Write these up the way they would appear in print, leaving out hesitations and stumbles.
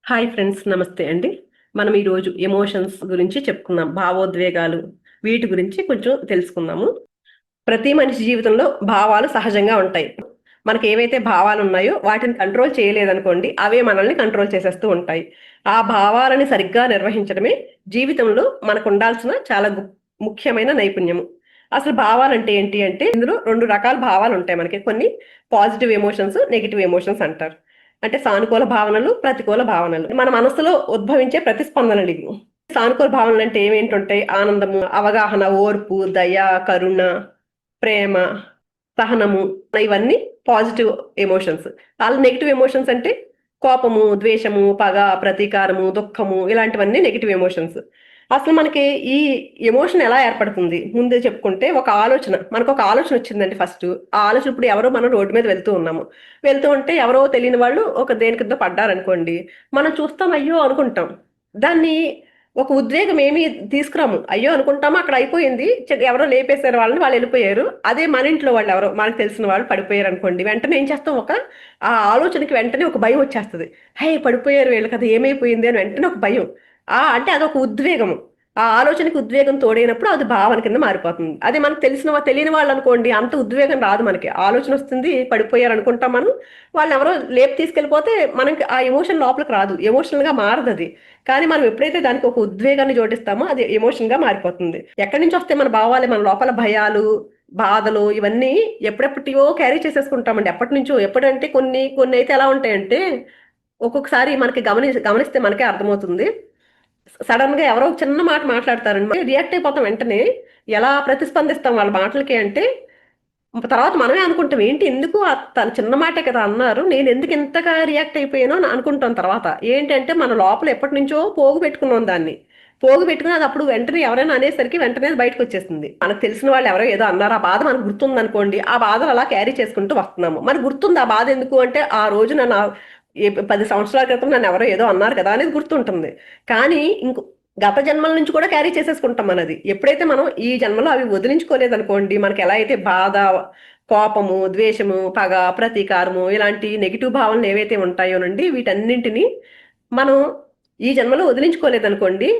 Hi friends, నమస్తే అండి. మనం ఈరోజు ఎమోషన్స్ గురించి చెప్పుకుందాం. భావోద్వేగాలు వీటి గురించి కొంచెం తెలుసుకుందాము. ప్రతి మనిషి జీవితంలో భావాలు సహజంగా ఉంటాయి. మనకి ఏవైతే భావాలు ఉన్నాయో వాటిని కంట్రోల్ చేయలేదనుకోండి, అవే మనల్ని కంట్రోల్ చేసేస్తూ ఉంటాయి. ఆ భావాలని సరిగ్గా నిర్వహించడమే జీవితంలో మనకు ఉండాల్సిన చాలా ముఖ్యమైన నైపుణ్యము. అసలు భావాలంటే ఏంటి అంటే, ఇందులో రెండు రకాల భావాలు ఉంటాయి మనకి. కొన్ని పాజిటివ్ ఎమోషన్స్, నెగిటివ్ ఎమోషన్స్ అంటారు. అంటే సానుకూల భావనలు, ప్రతికూల భావనలు. మన మనసులో ఉద్భవించే ప్రతిస్పందనలు ఇవి. సానుకూల భావనలు అంటే ఏమేంటుంటాయి? ఆనందము, అవగాహన, ఓర్పు, దయ, కరుణ, ప్రేమ, సహనము, ఇవన్నీ పాజిటివ్ ఎమోషన్స్. అలా నెగిటివ్ ఎమోషన్స్ అంటే కోపము, ద్వేషము, పగ, ప్రతీకారము, దుఃఖము, ఇలాంటివన్నీ నెగిటివ్ ఎమోషన్స్. అసలు మనకి ఈ ఎమోషన్ ఎలా ఏర్పడుతుంది ముందే చెప్పుకుంటే, మనకు ఒక ఆలోచన వచ్చిందండి. ఫస్ట్ ఆ ఆలోచన, ఇప్పుడు ఎవరో మనం రోడ్డు మీద వెళ్తూ ఉన్నాము. వెళ్తూ ఉంటే ఎవరో తెలియని వాళ్ళు ఒక దేని కింద పడ్డారనుకోండి, మనం చూస్తాం, అయ్యో అనుకుంటాం. దాన్ని ఒక ఉద్వేగం ఏమీ తీసుకురాము. అయ్యో అనుకుంటాము, అక్కడ అయిపోయింది. ఎవరో లేపేశారు వాళ్ళని, వాళ్ళు వెళ్ళిపోయారు. అదే మన ఇంట్లో వాళ్ళు ఎవరో మనకు తెలిసిన వాళ్ళు పడిపోయారు అనుకోండి, వెంటనే ఏం చేస్తాం, ఆ ఆలోచనకి వెంటనే ఒక భయం వచ్చేస్తుంది. హే, పడిపోయారు వీళ్ళు కదా, ఏమైపోయింది అని వెంటనే ఒక భయం. అంటే అదొక ఉద్వేగము. ఆ ఆలోచనకి ఉద్వేగం తోడైనప్పుడు అది భావన కింద మారిపోతుంది. అదే మనకు తెలియని వాళ్ళు అనుకోండి, అంత ఉద్వేగం రాదు. మనకి ఆలోచన వస్తుంది, పడిపోయారు అనుకుంటాం మనం. వాళ్ళు ఎవరో లేపు తీసుకెళ్ళిపోతే మనకి ఆ ఎమోషన్ లోపలికి రాదు, ఎమోషనల్ గా మారదు అది. కానీ మనం ఎప్పుడైతే దానికి ఒక ఉద్వేగాన్ని జోడిస్తామో అది ఎమోషన్ గా మారిపోతుంది. ఎక్కడి నుంచి వస్తే మన భావాలే? మన లోపల భయాలు, బాధలు, ఇవన్నీ ఎప్పుడెప్పటివో క్యారీ చేసేసుకుంటామండి. ఎప్పటి నుంచో. ఎప్పుడంటే కొన్ని కొన్ని అయితే ఎలా ఉంటాయంటే, ఒక్కొక్కసారి మనకి గమనిస్తే మనకే అర్థమవుతుంది. సడన్ గా ఎవరో ఒక చిన్న మాట మాట్లాడతారండి, రియాక్ట్ అయిపోతాం వెంటనే. ఎలా ప్రతిస్పందిస్తాం వాళ్ళ మాటలకి అంటే, తర్వాత మనమే అనుకుంటాం, ఏంటి ఎందుకు తను చిన్న మాటే కదా అన్నారు, నేను ఎందుకు ఇంతగా రియాక్ట్ అయిపోయానో అని అనుకుంటాం. తర్వాత ఏంటంటే, మన లోపల ఎప్పటి నుంచో పోగు పెట్టుకున్నాం దాన్ని. పోగు పెట్టుకుని అది అప్పుడు వెంటనే ఎవరైనా అనేసరికి వెంటనే అది బయటకు వచ్చేస్తుంది. మనకు తెలిసిన వాళ్ళు ఎవరో ఏదో అన్నారు, ఆ బాధ మనకు గుర్తుంది అనుకోండి, ఆ బాధలు అలా క్యారీ చేసుకుంటూ వస్తున్నాము. మనకు గుర్తుంది ఆ బాధ. ఎందుకు అంటే, ఆ రోజు నన్ను 10 సంవత్సరాల క్రితం నన్ను ఎవరో ఏదో అన్నారు కదా అనేది గుర్తుంటుంది. కానీ గత జన్మల నుంచి కూడా క్యారీ చేసేసుకుంటాం మనది. ఎప్పుడైతే మనం ఈ జన్మలో అవి వదిలించుకోలేదనుకోండి, మనకి ఎలా అయితే బాధ, కోపము, ద్వేషము, పగ, ప్రతీకారము, ఇలాంటి నెగిటివ్ భావనలు ఏవైతే ఉంటాయోనండి, వీటన్నింటినీ మనం ఈ జన్మలో వదిలించుకోలేదనుకోండి,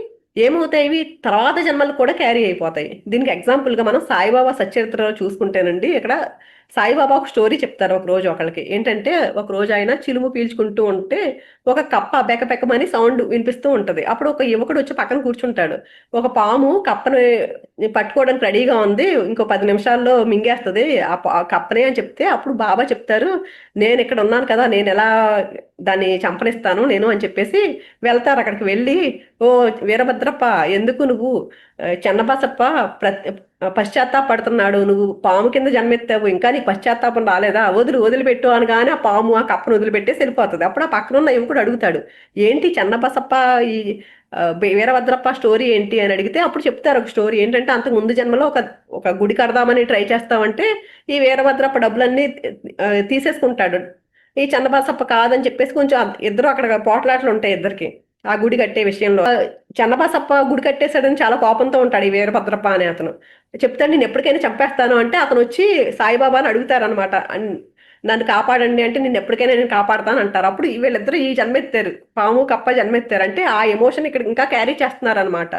ఏమవుతాయి, ఇవి తర్వాత జన్మలు కూడా క్యారీ అయిపోతాయి. దీనికి ఎగ్జాంపుల్ గా మనం సాయిబాబా సచ్చరిత్రలో చూసుకుంటేనండి, ఇక్కడ సాయిబాబా ఒక స్టోరీ చెప్తారు. ఒక రోజు ఒకళ్ళకి ఏంటంటే, ఒక రోజు ఆయన చిలుము పీల్చుకుంటూ ఉంటే ఒక కప్ప బెకబెకమని సౌండ్ వినిపిస్తూ ఉంటది. అప్పుడు ఒక యువకుడు వచ్చి పక్కన కూర్చుంటాడు. ఒక పాము కప్పని పట్టుకోవడానికి రెడీగా ఉంది, ఇంకో 10 నిమిషాల్లో మింగేస్తుంది ఆ కప్పనే అని చెప్తే, అప్పుడు బాబా చెప్తారు, నేను ఇక్కడ ఉన్నాను కదా, నేను ఎలా దాన్ని చంపనిస్తాను నేను అని చెప్పేసి వెళ్తారు. అక్కడికి వెళ్ళి, ఓ వీరభద్రప్ప, ఎందుకు నువ్వు చెన్నబసప్ప పశ్చాత్తాపడుతున్నాడు, నువ్వు పాము కింద జన్మెత్తావు, ఇంకా నీకు పశ్చాత్తాపం రాలేదా, వదిలిపెట్టు అనగానే ఆ పాము ఆ కప్పను వదిలిపెట్టేసి వెళ్ళిపోతుంది. అప్పుడు ఆ పక్కన ఉన్న యువకుడు అడుగుతాడు, ఏంటి చెన్నబసప్ప ఈ వీరభద్రప్ప స్టోరీ ఏంటి అని అడిగితే, అప్పుడు చెప్తారు ఒక స్టోరీ. ఏంటంటే, అంతకు ముందు జన్మలో ఒక ఒక గుడి కడదామని ట్రై చేస్తామంటే ఈ వీరభద్రప్ప డబ్బులన్నీ తీసేసుకుంటాడు. ఈ చెన్నబసప్ప కాదని చెప్పేసి కొంచెం ఇద్దరు అక్కడ పోట్లాట్లు ఉంటాయి ఇద్దరికి ఆ గుడి కట్టే విషయంలో. చెన్నబసప్ప గుడి కట్టేశాడని చాలా కోపంతో ఉంటాడు ఈ వీరభద్రప్ప అనే అతను. చెప్తాడు, నేను ఎప్పటికైనా చంపేస్తాను అంటే, అతను వచ్చి సాయిబాబాని అడుగుతారనమాట, నన్ను కాపాడండి అంటే, నేను ఎప్పటికైనా నేను కాపాడతాను అంటారు. అప్పుడు వీళ్ళిద్దరు ఈ జన్మెత్తారు, పాము కప్ప జన్మెత్తారు అంటే, ఆ ఎమోషన్ ఇక్కడ ఇంకా క్యారీ చేస్తున్నారు అనమాట.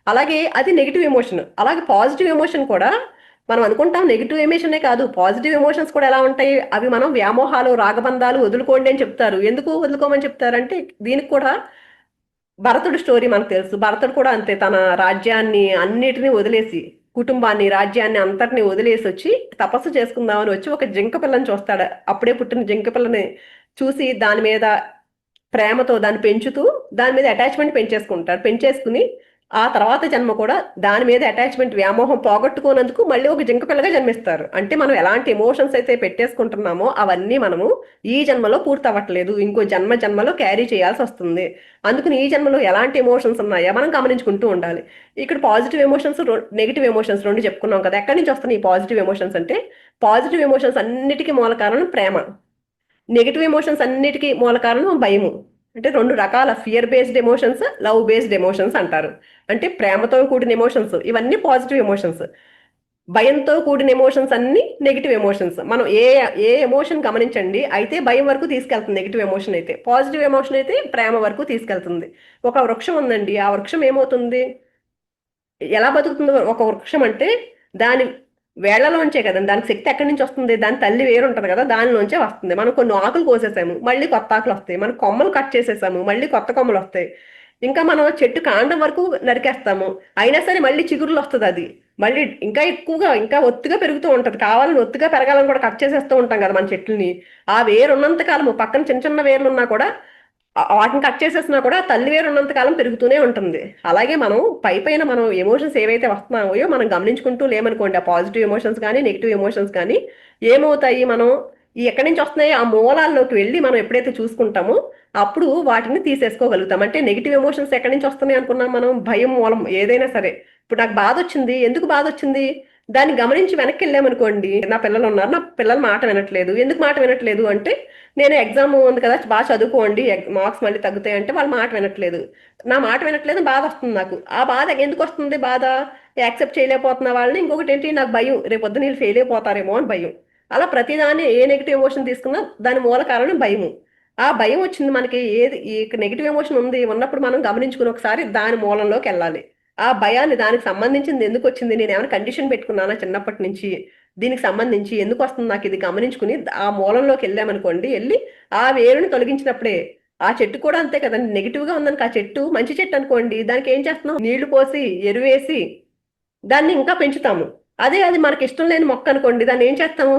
అలాగే అది నెగిటివ్ ఎమోషన్. అలాగే పాజిటివ్ ఎమోషన్ కూడా మనం అనుకుంటాం నెగిటివ్ ఎమోషనే కాదు, పాజిటివ్ ఎమోషన్స్ కూడా ఎలా ఉంటాయి, అవి మనం వ్యామోహాలు, రాగబంధాలు వదులుకోండి అని చెప్తారు. ఎందుకు వదులుకోమని చెప్తారంటే, దీనికి కూడా భరతుడు స్టోరీ మనకు తెలుసు. భరతుడు కూడా అంతే, తన రాజ్యాన్ని అన్నిటినీ వదిలేసి, కుటుంబాన్ని, రాజ్యాన్ని అంతటిని వదిలేసి వచ్చి తపస్సు చేసుకుందామని వచ్చి ఒక జింక పిల్లని చూస్తాడు. అప్పుడే పుట్టిన జింక పిల్లని చూసి దాని మీద ప్రేమతో దాన్ని పెంచుతూ దాని మీద అటాచ్మెంట్ పెంచేసుకుని ఆ తర్వాత జన్మ కూడా దాని మీద అటాచ్మెంట్, వ్యామోహం పోగొట్టుకున్నందుకు మళ్ళీ ఒక జింక పిల్లగా జన్మిస్తారు. అంటే మనం ఎలాంటి ఎమోషన్స్ అయితే పెట్టేసుకుంటున్నామో అవన్నీ మనము ఈ జన్మలో పూర్తి అవ్వట్లేదు, ఇంకో జన్మలో క్యారీ చేయాల్సి వస్తుంది. అందుకని ఈ జన్మలో ఎలాంటి ఎమోషన్స్ ఉన్నాయో మనం గమనించుకుంటూ ఉండాలి. ఇక్కడ పాజిటివ్ ఎమోషన్స్, నెగిటివ్ ఎమోషన్స్ రెండు చెప్పుకున్నాం కదా. ఎక్కడి నుంచి వస్తున్నాయి ఈ పాజిటివ్ ఎమోషన్స్ అంటే, పాజిటివ్ ఎమోషన్స్ అన్నిటికీ మూల కారణం ప్రేమ. నెగిటివ్ ఎమోషన్స్ అన్నిటికీ మూల కారణం భయము. అంటే రెండు రకాల fear based emotions, love based emotions అంటారు. అంటే ప్రేమతో కూడిన ఎమోషన్స్, ఇవన్నీ పాజిటివ్ ఎమోషన్స్. భయంతో కూడిన ఎమోషన్స్ అన్ని నెగిటివ్ ఎమోషన్స్. మనం ఏ ఏ ఎమోషన్ గమనించండి, అయితే భయం వరకు తీసుకెళ్తుంది నెగిటివ్ ఎమోషన్ అయితే. పాజిటివ్ ఎమోషన్ అయితే ప్రేమ వరకు తీసుకెళ్తుంది. ఒక వృక్షం ఉందండి, ఆ వృక్షం ఏమవుతుంది, ఎలా బతుకుతుందో ఒక వృక్షం అంటే దాని వేళ్లలోంచే కదండి, దానికి శక్తి ఎక్కడి నుంచి వస్తుంది, దాని తల్లి వేరు ఉంటుంది కదా, దానిలోంచే వస్తుంది. మనం కొన్ని ఆకులు కోసేసాము, మళ్ళీ కొత్త ఆకులు వస్తాయి. మనం కొమ్మలు కట్ చేసేసాము, మళ్ళీ కొత్త కొమ్మలు వస్తాయి. ఇంకా మనం చెట్టు కాండం వరకు నరికేస్తాము, అయినా సరే మళ్ళీ చిగురులు వస్తుంది. అది మళ్ళీ ఇంకా ఎక్కువగా ఇంకా ఒత్తుగా పెరుగుతూ ఉంటది. కావాలని ఒత్తుగా పెరగాలని కూడా కట్ చేసేస్తూ ఉంటాం కదా మన చెట్లని. ఆ వేరు ఉన్నంత కాలము పక్కన చిన్న చిన్న వేర్లు ఉన్నా కూడా వాటిని కట్ చేసేసినా కూడా తల్లి వేరు ఉన్నంత కాలం పెరుగుతూనే ఉంటుంది. అలాగే మనం పైన మనం ఎమోషన్స్ ఏవైతే వస్తున్నాయో మనం గమనించుకుంటూ లేమనుకోండి, ఆ పాజిటివ్ ఎమోషన్స్ కానీ నెగిటివ్ ఎమోషన్స్ కానీ ఏమవుతాయి, మనం ఈ ఎక్కడి నుంచి వస్తున్నాయి ఆ మూలాల్లోకి వెళ్ళి మనం ఎప్పుడైతే చూసుకుంటామో అప్పుడు వాటిని తీసేసుకోగలుగుతాం. అంటే నెగిటివ్ ఎమోషన్స్ ఎక్కడి నుంచి వస్తున్నాయి అనుకున్నాం మనం, భయం మూలం ఏదైనా సరే. ఇప్పుడు నాకు బాధ వచ్చింది, ఎందుకు బాధ వచ్చింది, దాన్ని గమనించి వెనక్కి వెళ్ళామనుకోండి, నా పిల్లలు ఉన్నారు, నా పిల్లలు మాట వినట్లేదు, ఎందుకు మాట వినట్లేదు అంటే నేను ఎగ్జామ్ ఉంది కదా బాగా చదువుకోండి మార్క్స్ మళ్ళీ తగ్గుతాయి అంటే వాళ్ళు మాట వినట్లేదు, నా మాట వినట్లేదు, బాధ వస్తుంది నాకు. ఆ బాధ ఎందుకు వస్తుంది, బాధ యాక్సెప్ట్ చేయలేకపోతున్న వాళ్ళని. ఇంకొకటి ఏంటి, నాకు భయం, రేపు పొద్దున వీళ్ళు ఫెయిల్ అయిపోతారేమో అని భయం. అలా ప్రతిదాన్ని ఏ నెగిటివ్ ఎమోషన్ తీసుకున్నా దాని మూల కారణం భయము. ఆ భయం వచ్చింది మనకి, ఏది ఈ నెగిటివ్ ఎమోషన్ ఉంది ఉన్నప్పుడు మనం గమనించుకుని ఒకసారి దాని మూలంలోకి వెళ్ళాలి. ఆ భయాన్ని, దానికి సంబంధించింది ఎందుకు వచ్చింది, నేను ఏమైనా కండిషన్ పెట్టుకున్నానా చిన్నప్పటి నుంచి, దీనికి సంబంధించి ఎందుకు వస్తుంది నాకు, ఇది గమనించుకుని ఆ మూలంలోకి వెళ్ళామనుకోండి, వెళ్ళి ఆ వేరుని తొలగించినప్పుడే. ఆ చెట్టు కూడా అంతే కదండి, నెగిటివ్ గా ఉందనుకో, ఆ చెట్టు మంచి చెట్టు అనుకోండి, దానికి ఏం చేస్తున్నాం, నీళ్లు పోసి ఎరువేసి దాన్ని ఇంకా పెంచుతాము. అదే అది మనకి ఇష్టం లేని మొక్క అనుకోండి, దాన్ని ఏం చేస్తాము,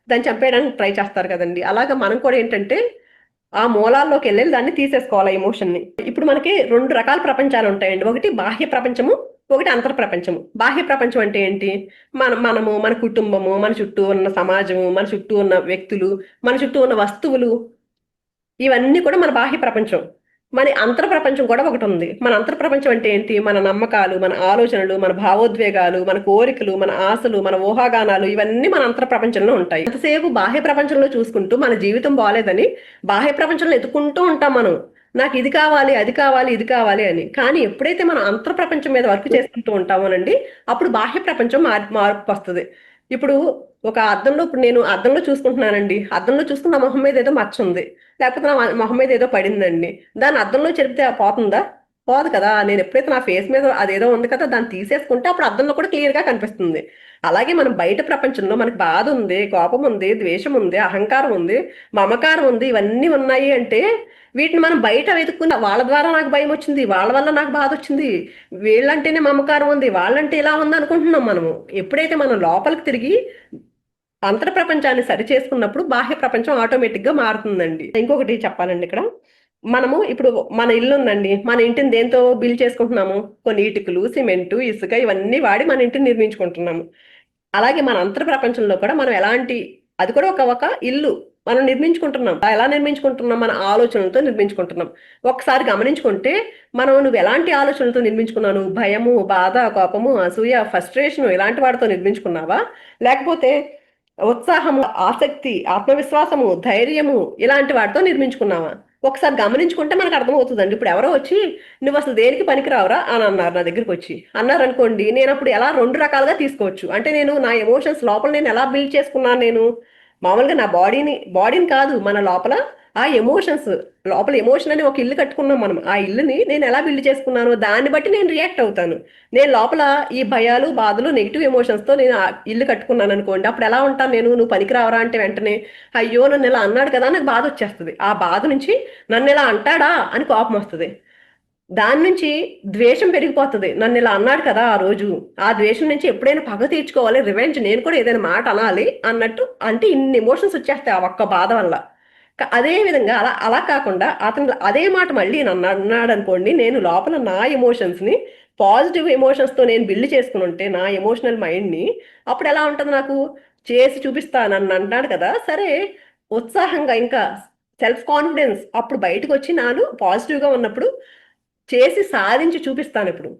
దాన్ని చంపేయడానికి ట్రై చేస్తారు కదండి. అలాగా మనం కూడా ఏంటంటే ఆ మూలాల్లోకి వెళ్ళి దాన్ని తీసేసుకోవాలి ఎమోషన్ ని. ఇప్పుడు మనకి రెండు రకాల ప్రపంచాలు ఉంటాయండి, ఒకటి బాహ్య ప్రపంచము, ఒకటి అంతర్ ప్రపంచము. బాహ్య ప్రపంచం అంటే ఏంటి, మనము, మన కుటుంబము, మన చుట్టూ ఉన్న సమాజము, మన చుట్టూ ఉన్న వ్యక్తులు, మన చుట్టూ ఉన్న వస్తువులు, ఇవన్నీ కూడా మన బాహ్య ప్రపంచం. మన అంతర్ ప్రపంచం కూడా ఒకటి ఉంది. మన అంతర్ ప్రపంచం అంటే ఏంటి, మన నమ్మకాలు, మన ఆలోచనలు, మన భావోద్వేగాలు, మన కోరికలు, మన ఆశలు, మన ఊహాగానాలు, ఇవన్నీ మన అంతర్ ప్రపంచంలో ఉంటాయి. అంతసేపు బాహ్య ప్రపంచంలో చూసుకుంటూ మన జీవితం బాగాలేదని బాహ్య ప్రపంచంలో ఎదుకుంటూ ఉంటాం మనం, నాకు ఇది కావాలి, అది కావాలి, ఇది కావాలి అని. కానీ ఎప్పుడైతే మనం అంతర్ ప్రపంచం మీద వర్క్ చేసుకుంటూ ఉంటామోనండి, అప్పుడు బాహ్య ప్రపంచం మార్పు వస్తుంది. ఇప్పుడు ఒక అద్దంలో, ఇప్పుడు నేను అద్దంలో చూసుకుంటున్నానండి, అద్దంలో చూసుకున్న నా మొహం మీద ఏదో మచ్చ ఉంది, లేకపోతే నా మొహం మీద ఏదో పడిందండి, దాన్ని అద్దంలో చెరిపితే పోతుందా, పోదు కదా. నేను ఎప్పుడైతే నా ఫేస్ మీద అదేదో ఉంది కదా దాన్ని తీసేసుకుంటే అప్పుడు అద్దంలో కూడా క్లియర్ గా కనిపిస్తుంది. అలాగే మనం బయట ప్రపంచంలో మనకి బాధ ఉంది, కోపం ఉంది, ద్వేషం ఉంది, అహంకారం ఉంది, మమకారం ఉంది, ఇవన్నీ ఉన్నాయి అంటే వీటిని మనం బయట వెతుక్కున్న, వాళ్ళ ద్వారా నాకు భయం వచ్చింది, వాళ్ళ వల్ల నాకు బాధ వచ్చింది, వీళ్ళంటేనే మమకారం ఉంది, వాళ్ళంటే ఇలా ఉంది అనుకుంటున్నాం మనము. ఎప్పుడైతే మనం లోపలికి తిరిగి అంతర్ ప్రపంచాన్ని సరి చేసుకున్నప్పుడు బాహ్య ప్రపంచం ఆటోమేటిక్ గా మారుతుందండి. ఇంకొకటి చెప్పాలండి ఇక్కడ, మనము ఇప్పుడు మన ఇల్లు ఉందండి, మన ఇంటిని దేంతో బిల్డ్ చేసుకుంటున్నాము, కొన్ని ఇటుకలు, సిమెంటు, ఇసుక, ఇవన్నీ వాడి మన ఇంటిని నిర్మించుకుంటున్నాము. అలాగే మన అంతర్ ప్రపంచంలో కూడా మనం ఎలాంటి, అది కూడా ఒక ఒక ఇల్లు మనం నిర్మించుకుంటున్నాం. ఎలా నిర్మించుకుంటున్నాం, మన ఆలోచనలతో నిర్మించుకుంటున్నాం. ఒకసారి గమనించుకుంటే నువ్వు ఎలాంటి ఆలోచనలతో నిర్మించుకున్నావు, భయము, బాధ, కోపము, అసూయ, ఫ్రస్ట్రేషన్ ఇలాంటి వాటితో నిర్మించుకున్నావా, లేకపోతే ఉత్సాహము, ఆసక్తి, ఆత్మవిశ్వాసము, ధైర్యము ఇలాంటి వాటితో నిర్మించుకున్నావా, ఒకసారి గమనించుకుంటే మనకు అర్థమవుతుందండి. ఇప్పుడు ఎవరో వచ్చి నువ్వు అసలు దేనికి పనికిరావురా అని అన్నారు, నా దగ్గరికి వచ్చి అన్నారు అనుకోండి, నేను అప్పుడు ఎలా రెండు రకాలుగా తీసుకోవచ్చు అంటే, నేను నా ఎమోషన్స్ లోపల నేను ఎలా బిల్డ్ చేసుకున్నాను, నేను మామూలుగా నా బాడీని కాదు, మన లోపల ఆ ఎమోషన్స్, లోపల ఎమోషన్ అని ఒక ఇల్లు కట్టుకున్నాం మనం, ఆ ఇల్లుని నేను ఎలా బిల్డ్ చేసుకున్నాను దాన్ని బట్టి నేను రియాక్ట్ అవుతాను. నేను లోపల ఈ భయాలు, బాధలు, నెగిటివ్ ఎమోషన్స్ తో నేను ఆ ఇల్లు కట్టుకున్నాను అనుకోండి, అప్పుడు ఎలా ఉంటాను నేను, నువ్వు పనికిరావరా అంటే వెంటనే అయ్యో నన్ను ఇలా అన్నాడు కదా నాకు బాధ వచ్చేస్తుంది. ఆ బాధ నుంచి నన్ను ఇలా అంటాడా అని కోపం వస్తుంది, దాని నుంచి ద్వేషం పెరిగిపోతుంది, నన్ను ఇలా అన్నాడు కదా ఆ రోజు, ఆ ద్వేషం నుంచి ఎప్పుడైనా పగ తీర్చుకోవాలి, రివెంజ్, నేను కూడా ఏదైనా మాట అనాలి అన్నట్టు, అంటే ఇన్ని ఎమోషన్స్ వచ్చేస్తాయి ఆ ఒక్క బాధ వల్ల. అదే విధంగా అలా అలా కాకుండా అతను అదే మాట మళ్ళీ నన్ను అన్నాడు అనుకోండి, నేను లోపల నా ఎమోషన్స్ ని పాజిటివ్ ఎమోషన్స్ తో నేను బిల్డ్ చేసుకుని ఉంటే నా ఎమోషనల్ మైండ్ ని, అప్పుడు ఎలా ఉంటుంది, నాకు చేసి చూపిస్తా నన్ను అంటాడు కదా, సరే ఉత్సాహంగా ఇంకా సెల్ఫ్ కాన్ఫిడెన్స్ అప్పుడు బయటకు వచ్చి నాను పాజిటివ్ గా ఉన్నప్పుడు చేసి సాధించి చూపిస్తాను. ఇప్పుడు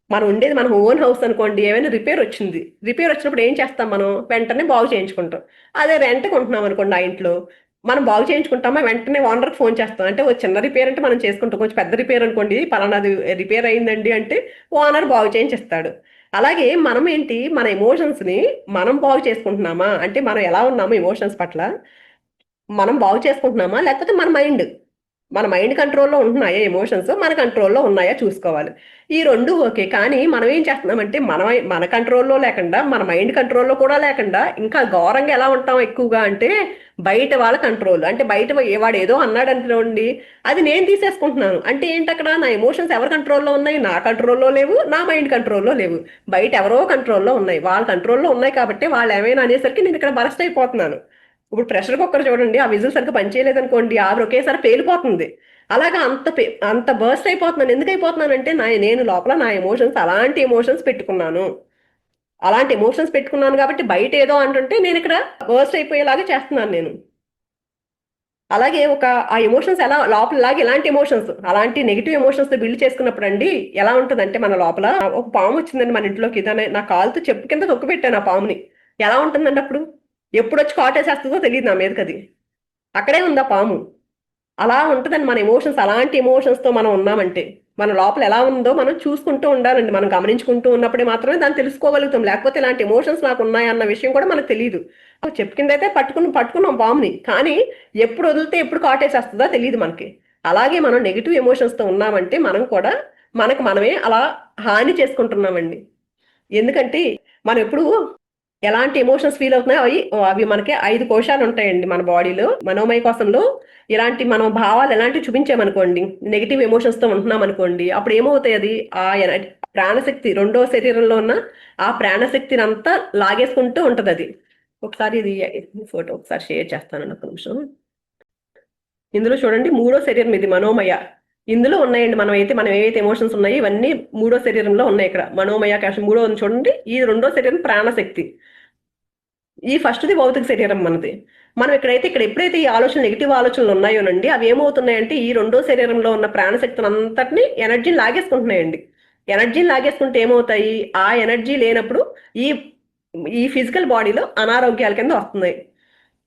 మనం ఉండేది మన ఓన్ హౌస్ అనుకోండి, ఏమైనా రిపేర్ వచ్చినప్పుడు ఏం చేస్తాం, మనం వెంటనే బాగు చేయించుకుంటాం. అదే రెంట్ కొంటున్నాం అనుకోండి, ఆ ఇంట్లో మనం బాగు చేయించుకుంటామా, వెంటనే ఓనర్కి ఫోన్ చేస్తాం. అంటే ఓ చిన్న రిపేర్ అంటే మనం చేసుకుంటాం, కొంచెం పెద్ద రిపేర్ అనుకోండి, పలానాది రిపేర్ అయిందండి అంటే ఓనర్ బాగు చేయించిస్తాడు. అలాగే మనం ఏంటి మన ఎమోషన్స్ని మనం బాగు చేసుకుంటున్నామా అంటే మనం ఎలా ఉన్నాము ఎమోషన్స్ పట్ల మనం బాగు చేసుకుంటున్నామా లేకపోతే మన మైండ్ కంట్రోల్లో ఉంటున్నాయా ఎమోషన్స్ మన కంట్రోల్లో ఉన్నాయా చూసుకోవాలి. ఈ రెండు ఓకే. కానీ మనం ఏం చేస్తున్నామంటే మన కంట్రోల్లో లేకుండా మన మైండ్ కంట్రోల్లో కూడా లేకుండా ఇంకా ఘోరంగా ఎలా ఉంటాం ఎక్కువగా అంటే బయట వాళ్ళ కంట్రోల్ అంటే బయట వాడు ఏదో అన్నాడు అనుకోండి అది నేను తీసేసుకుంటున్నాను అంటే ఏంటి అక్కడ నా ఎమోషన్స్ ఎవరి కంట్రోల్లో ఉన్నాయి నా కంట్రోల్లో లేవు నా మైండ్ కంట్రోల్లో లేవు బయట ఎవరో కంట్రోల్లో ఉన్నాయి వాళ్ళ కంట్రోల్లో ఉన్నాయి కాబట్టి వాళ్ళు ఏమైనా అనేసరికి నేను ఇక్కడ బరస్ట్ అయిపోతున్నాను. ఇప్పుడు ప్రెషర్ కుక్కర్ చూడండి ఆ విజిల్ సరిగ్గా పనిచేయలేదు అనుకోండి ఆవిరి ఒకేసారి పేలిపోతుంది. అలాగా అంత బర్స్ట్ అయిపోతున్నాను ఎందుకు అయిపోతున్నానంటే నేను లోపల నా ఎమోషన్స్ అలాంటి ఎమోషన్స్ పెట్టుకున్నాను కాబట్టి బయట ఏదో అంటుంటే నేను ఇక్కడ బర్స్ట్ అయిపోయేలాగా చేస్తున్నాను నేను. అలాగే ఆ ఎమోషన్స్ ఎలా లోపలలాగా ఎలాంటి ఎమోషన్స్ అలాంటి నెగిటివ్ ఎమోషన్స్ బిల్డ్ చేసుకున్నప్పుడు అండి ఎలా ఉంటుందంటే మన లోపల ఒక పాము వచ్చిందండి మన ఇంట్లోకి దాన్ని నా కాలుతో చెప్పు కింద తొక్కు పెట్టాను ఆ పాముని. ఎలా ఉంటుందండి అప్పుడు ఎప్పుడు వచ్చి కాటేసేస్తుందో తెలియదు నా మీదకి అది అక్కడే ఉందా పాము. అలా ఉంటుందండి మన ఎమోషన్స్ అలాంటి ఎమోషన్స్తో మనం ఉన్నామంటే మన లోపల ఎలా ఉందో మనం చూసుకుంటూ ఉండాలండి. మనం గమనించుకుంటూ ఉన్నప్పుడే మాత్రమే దాన్ని తెలుసుకోగలుగుతాం. లేకపోతే ఇలాంటి ఎమోషన్స్ నాకు ఉన్నాయన్న విషయం కూడా మనకు తెలియదు. చెప్పుకిందైతే పట్టుకున్నాం పాముని కానీ ఎప్పుడు వదిలితే ఎప్పుడు కాటేసేస్తుందో తెలియదు మనకి. అలాగే మనం నెగిటివ్ ఎమోషన్స్తో ఉన్నామంటే మనం కూడా మనమే అలా హాని చేసుకుంటున్నామండి. ఎందుకంటే మనం ఎప్పుడు ఎలాంటి ఎమోషన్స్ ఫీల్ అవుతున్నాయో అవి మనకి 5 కోశాలు ఉంటాయండి మన బాడీలో. మనోమయ కోశంలో ఇలాంటి మనం భావాలు ఎలాంటివి చూపించామనుకోండి నెగిటివ్ ఎమోషన్స్తో ఉంటున్నాం అనుకోండి అప్పుడు ఏమవుతాయి అది ప్రాణశక్తి రెండో శరీరంలో ఉన్న ఆ ప్రాణశక్తిని అంతా లాగేసుకుంటూ ఉంటుంది అది. ఒకసారి ఇది ఫోటో ఒకసారి షేర్ చేస్తానండి ఒక నిమిషం. ఇందులో చూడండి మూడో శరీరం ఇది మనోమయ. ఇందులో ఉన్నాయండి మనం ఏవైతే ఎమోషన్స్ ఉన్నాయో ఇవన్నీ మూడో శరీరంలో ఉన్నాయి. ఇక్కడ మనోమయ కాశం మూడో చూడండి. ఈ రెండో శరీరం ప్రాణశక్తి. ఈ ఫస్ట్ది భౌతిక శరీరం మనది. మనం ఇక్కడ ఎప్పుడైతే ఈ నెగిటివ్ ఆలోచనలు ఉన్నాయోనండి అవి ఏమవుతున్నాయంటే ఈ రెండో శరీరంలో ఉన్న ప్రాణశక్తిని అంతటిని ఎనర్జీని లాగేసుకుంటున్నాయండి. ఎనర్జీని లాగేసుకుంటే ఏమవుతాయి ఆ ఎనర్జీ లేనప్పుడు ఈ ఫిజికల్ బాడీలో అనారోగ్యాల కింద వస్తున్నాయి.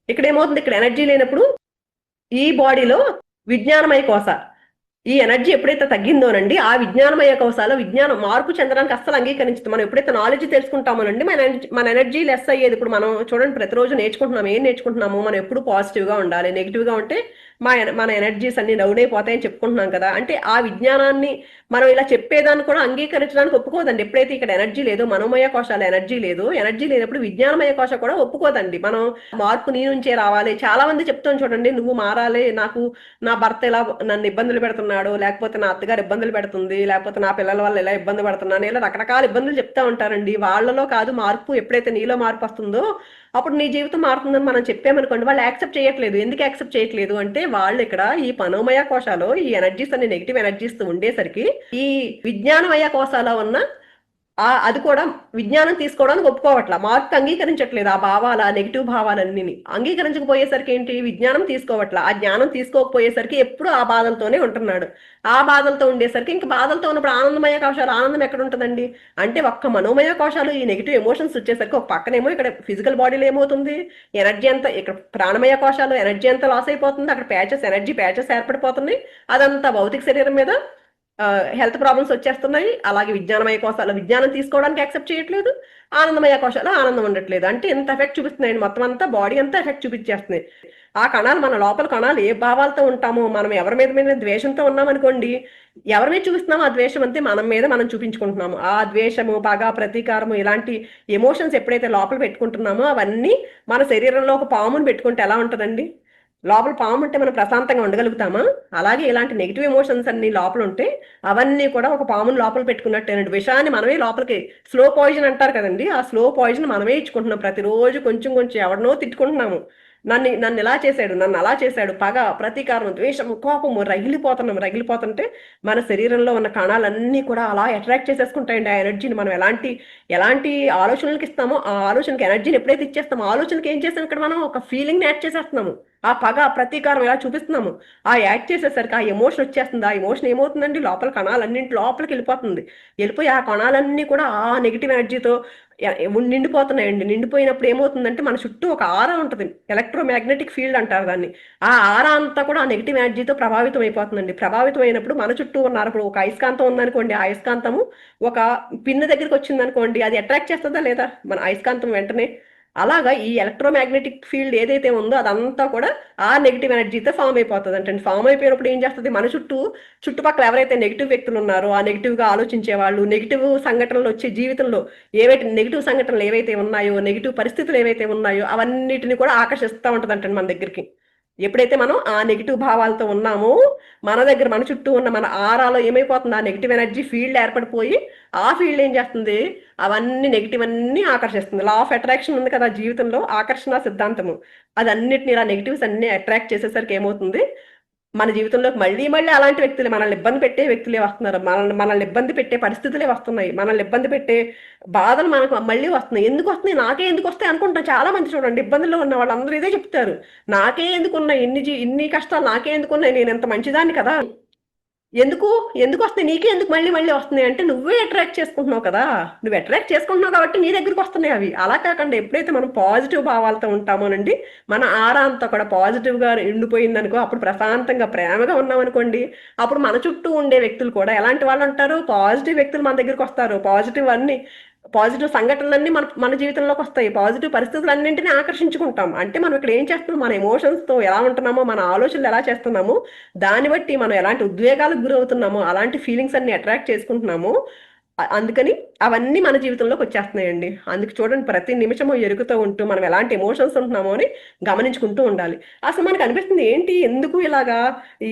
ఇక్కడ ఏమవుతుంది ఇక్కడ ఎనర్జీ లేనప్పుడు ఈ బాడీలో విజ్ఞానమయ కోశ ఈ ఎనర్జీ ఎప్పుడైతే తగ్గిందోనండి ఆ విజ్ఞానమయ కోశాల విజ్ఞానం మార్పు చెందడానికి అస్సలు అంగీకరించదు. మనం ఎప్పుడైతే నాలెడ్జ్ తెలుసుకుంటామోనండి మన ఎనర్జీ లెస్ అయ్యేది. ఇప్పుడు మనం చూడండి ప్రతిరోజు నేర్చుకుంటున్నాం. ఏం నేర్చుకుంటున్నాము మనం ఎప్పుడు పాజిటివ్గా ఉండాలి నెగిటివ్గా ఉంటే మన ఎనర్జీస్ అన్ని డౌన్ అయిపోతాయని చెప్పుకుంటున్నాం కదా. అంటే ఆ విజ్ఞానాన్ని మనం ఇలా చెప్పేదాన్ని కూడా అంగీకరించడానికి ఒప్పుకోదండి. ఎప్పుడైతే ఇక్కడ ఎనర్జీ లేదో మనోమయ కోశాల ఎనర్జీ లేనప్పుడు విజ్ఞానమయ కోశ కూడా ఒప్పుకోదండి. మనం మార్పు నీ నుంచే రావాలి. చాలా మంది చెప్తాను చూడండి నువ్వు మారాలి నాకు నా భర్త ఇలా నన్ను ఇబ్బందులు పెడుతున్నాడు లేకపోతే నా అత్తగారు ఇబ్బందులు పెడుతుంది లేకపోతే నా పిల్లల వల్ల ఇలా ఇబ్బంది పడుతున్నాను ఇలా రకరకాల ఇబ్బందులు చెప్తా ఉంటారండి. వాళ్ళలో కాదు మార్పు. ఎప్పుడైతే నీలో మార్పు వస్తుందో అప్పుడు నీ జీవితం మారుతుందని మనం చెప్పామనుకోండి వాళ్ళు యాక్సెప్ట్ చేయట్లేదు. ఎందుకు యాక్సెప్ట్ చేయట్లేదు అంటే వాళ్ళు ఇక్కడ ఈ మనోమయ కోశాలో ఈ ఎనర్జీస్ అన్ని నెగిటివ్ ఎనర్జీస్ ఉండేసరికి ఈ విజ్ఞానమయ కోశాలో ఉన్న అది కూడా విజ్ఞానం తీసుకోవడానికి ఒప్పుకోవట్లా. మార్పు అంగీకరించట్లేదు. ఆ భావాల నెగిటివ్ భావాలన్నీ అంగీకరించకపోయేసరికి ఏంటి విజ్ఞానం తీసుకోవట్లా. ఆ జ్ఞానం తీసుకోకపోయేసరికి ఎప్పుడు ఆ బాధలతోనే ఉంటున్నాడు. ఆ బాధలతో ఉండేసరికి ఇంకా బాధలతో ఉన్నప్పుడు ఆనందమయ కోశాలు ఆనందం ఎక్కడ ఉంటుందండి అంటే ఒక్క మనోమయ కోశాలు ఈ నెగిటివ్ ఎమోషన్స్ వచ్చేసరికి ఒక పక్కనేమో ఇక్కడ ఫిజికల్ బాడీలో ఏమవుతుంది ఎనర్జీ అంతా ఇక్కడ ప్రాణమయ కోశాలు ఎనర్జీ అంతా లాస్ అయిపోతుంది. అక్కడ ఎనర్జీ ప్యాచెస్ ఏర్పడిపోతున్నాయి. అదంతా భౌతిక శరీరం మీద హెల్త్ ప్రాబ్లమ్స్ వచ్చేస్తున్నాయి. అలాగే విజ్ఞానమయ కోశాలు విజ్ఞానం తీసుకోవడానికి యాక్సెప్ట్ చేయట్లేదు. ఆనందమయ కోశాలు ఆనందం ఉండట్లేదు. అంటే ఎంత ఎఫెక్ట్ చూపిస్తున్నాయండి మొత్తం అంతా బాడీ అంతా ఎఫెక్ట్ చూపించేస్తున్నాయి. ఆ కణాలు మన లోపల కణాలు ఏ భావాలతో ఉంటామో మనం ఎవరి మీద ద్వేషంతో ఉన్నామనుకోండి ఎవరి మీద చూపిస్తున్నామో ఆ ద్వేషం అంతే మన మీద మనం చూపించుకుంటున్నాము. ఆ ద్వేషము పగ ప్రతీకారము ఇలాంటి ఎమోషన్స్ ఎప్పుడైతే లోపల పెట్టుకుంటున్నామో అవన్నీ మన శరీరంలో ఒక పాముని పెట్టుకుంటే ఎలా ఉంటుందండి లోపల పాము ఉంటే మనం ప్రశాంతంగా ఉండగలుగుతామా? అలాగే ఇలాంటి నెగిటివ్ ఎమోషన్స్ అన్ని లోపల ఉంటే అవన్నీ కూడా ఒక పాముని లోపల పెట్టుకున్నట్టేనండి. విషాన్ని మనమే లోపలికి స్లో పాయిజన్ అంటారు కదండి ఆ స్లో పాయిజన్ మనమే ఇచ్చుకుంటున్నాం. ప్రతిరోజు కొంచెం ఎవరినో తిట్టుకుంటున్నాము. నన్ను ఇలా చేశాడు నన్ను అలా చేశాడు పగ ప్రతీకారం ద్వేషం కోపము రగిలిపోతుంటే మన శరీరంలో ఉన్న కణాలన్నీ కూడా అలా అట్రాక్ట్ చేసేసుకుంటాయండి ఆ ఎనర్జీని. మనం ఎలాంటి ఆలోచనలకు ఇస్తామో ఆ ఆలోచనకి ఎనర్జీని ఎప్పుడైతే ఇచ్చేస్తామో ఆలోచనకి ఏం చేస్తాం ఇక్కడ మనం ఒక ఫీలింగ్ని యాడ్ చేసేస్తున్నాము. ఆ పగ ప్రతీకారం ఎలా చూపిస్తున్నాము ఆ యాక్ట్ చేసేసరికి ఆ ఎమోషన్ వచ్చేస్తుంది. ఆ ఎమోషన్ ఏమవుతుందండి లోపల కణాలన్నింటి లోపలికి వెళ్ళిపోయి ఆ కణాలన్నీ కూడా ఆ నెగిటివ్ ఎనర్జీతో నిండిపోతున్నాయండి. నిండిపోయినప్పుడు ఏమవుతుందంటే మన చుట్టూ ఒక ఆరా ఉంటుంది. ఎలక్ట్రోమాగ్నెటిక్ ఫీల్డ్ అంటారు దాన్ని. ఆ ఆరా అంతా కూడా ఆ నెగిటివ్ ఎనర్జీతో ప్రభావితం అయిపోతుందండి. ప్రభావితం అయినప్పుడు మన చుట్టూ ఉన్నారు, ఇప్పుడు ఒక అయస్కాంతం ఉందనుకోండి, ఆ అయస్కాంతము ఒక పిన్ దగ్గరికి వచ్చిందనుకోండి, అది అట్రాక్ట్ చేస్తుందా లేదా మన అయస్కాంతం వెంటనే? అలాగా ఈ ఎలక్ట్రోమాగ్నెటిక్ ఫీల్డ్ ఏదైతే ఉందో అదంతా కూడా ఆ నెగిటివ్ ఎనర్జీతో ఫామ్ అయిపోతుంది అంటే. ఫామ్ అయిపోయినప్పుడు ఏం చేస్తుంది, మన చుట్టుపక్కల ఎవరైతే నెగిటివ్ వ్యక్తులు ఉన్నారో, ఆ నెగిటివ్ గా ఆలోచించే వాళ్ళు, నెగిటివ్ సంఘటనలు వచ్చే జీవితంలో ఏవైతే నెగిటివ్ సంఘటనలు ఏవైతే ఉన్నాయో, నెగిటివ్ పరిస్థితులు ఏవైతే ఉన్నాయో అవన్నిటిని కూడా ఆకర్షిస్తూ ఉంటుంది అంటే మన దగ్గరికి. ఎప్పుడైతే మనం ఆ నెగిటివ్ భావాలతో ఉన్నామో, మన దగ్గర మన చుట్టూ ఉన్న మన ఆరాలో ఏమైపోతుంది, ఆ నెగిటివ్ ఎనర్జీ ఫీల్డ్ ఏర్పడిపోయి ఆ ఫీల్డ్ ఏం చేస్తుంది, అవన్నీ నెగిటివ్ అన్ని ఆకర్షిస్తుంది. లా ఆఫ్ అట్రాక్షన్ ఉంది కదా జీవితంలో, ఆకర్షణ సిద్ధాంతము. అది అన్నిటిని ఇలా నెగిటివ్స్ అన్ని అట్రాక్ట్ చేసేసరికి ఏమవుతుంది, మన జీవితంలోకి మళ్ళీ మళ్ళీ అలాంటి వ్యక్తులే, మనల్ని ఇబ్బంది పెట్టే వ్యక్తులే వస్తున్నారు. మనల్ని ఇబ్బంది పెట్టే పరిస్థితులే వస్తున్నాయి. మనల్ని ఇబ్బంది పెట్టే బాధలు మనకు మళ్ళీ వస్తున్నాయి. ఎందుకు వస్తున్నాయి, నాకే ఎందుకు వస్తాయి అనుకుంటాం చాలా మంది. చూడండి, ఇబ్బందుల్లో ఉన్న వాళ్ళందరూ ఇదే చెప్తారు, నాకే ఎందుకున్నాయి ఇన్ని కష్టాలు, నాకే ఎందుకున్నాయి, నేను ఎంత మంచిదాన్ని కదా, ఎందుకు ఎందుకు వస్తాయి, నీకే ఎందుకు మళ్ళీ మళ్ళీ వస్తున్నాయి అంటే, నువ్వే అట్రాక్ట్ చేసుకుంటున్నావు కదా, నువ్వు అట్రాక్ట్ చేసుకుంటున్నావు కాబట్టి నీ దగ్గరికి వస్తున్నాయి అవి. అలా కాకుండా ఎప్పుడైతే మనం పాజిటివ్ భావాలతో ఉంటామోనండి, మన ఆరా అంతా కూడా పాజిటివ్ గా ఎండిపోయింది అనుకో, అప్పుడు ప్రశాంతంగా ప్రేమగా ఉన్నామనుకోండి, అప్పుడు మన చుట్టూ ఉండే వ్యక్తులు కూడా ఎలాంటి వాళ్ళు అంటారు, పాజిటివ్ వ్యక్తులు మన దగ్గరికి వస్తారు. పాజిటివ్ సంఘటనలన్నీ మన మన జీవితంలోకి వస్తాయి. పాజిటివ్ పరిస్థితులన్నింటినీ ఆకర్షించుకుంటాం. అంటే మనం ఇక్కడ ఏం చేస్తున్నాం, మన ఎమోషన్స్ తో ఎలా ఉంటున్నామో, మన ఆలోచనలు ఎలా చేస్తున్నామో, దాన్ని బట్టి మనం ఎలాంటి ఉద్వేగాలకు గురవుతున్నామో, అలాంటి ఫీలింగ్స్ అన్ని అట్రాక్ట్ చేసుకుంటున్నామో, అందుకని అవన్నీ మన జీవితంలోకి వచ్చేస్తున్నాయండి. అందుకు చూడండి, ప్రతి నిమిషము ఎరుగుతూ ఉంటూ మనం ఎలాంటి ఎమోషన్స్ ఉంటున్నామో అని గమనించుకుంటూ ఉండాలి. అసలు మనకు అనిపిస్తుంది, ఏంటి ఎందుకు ఇలాగా ఈ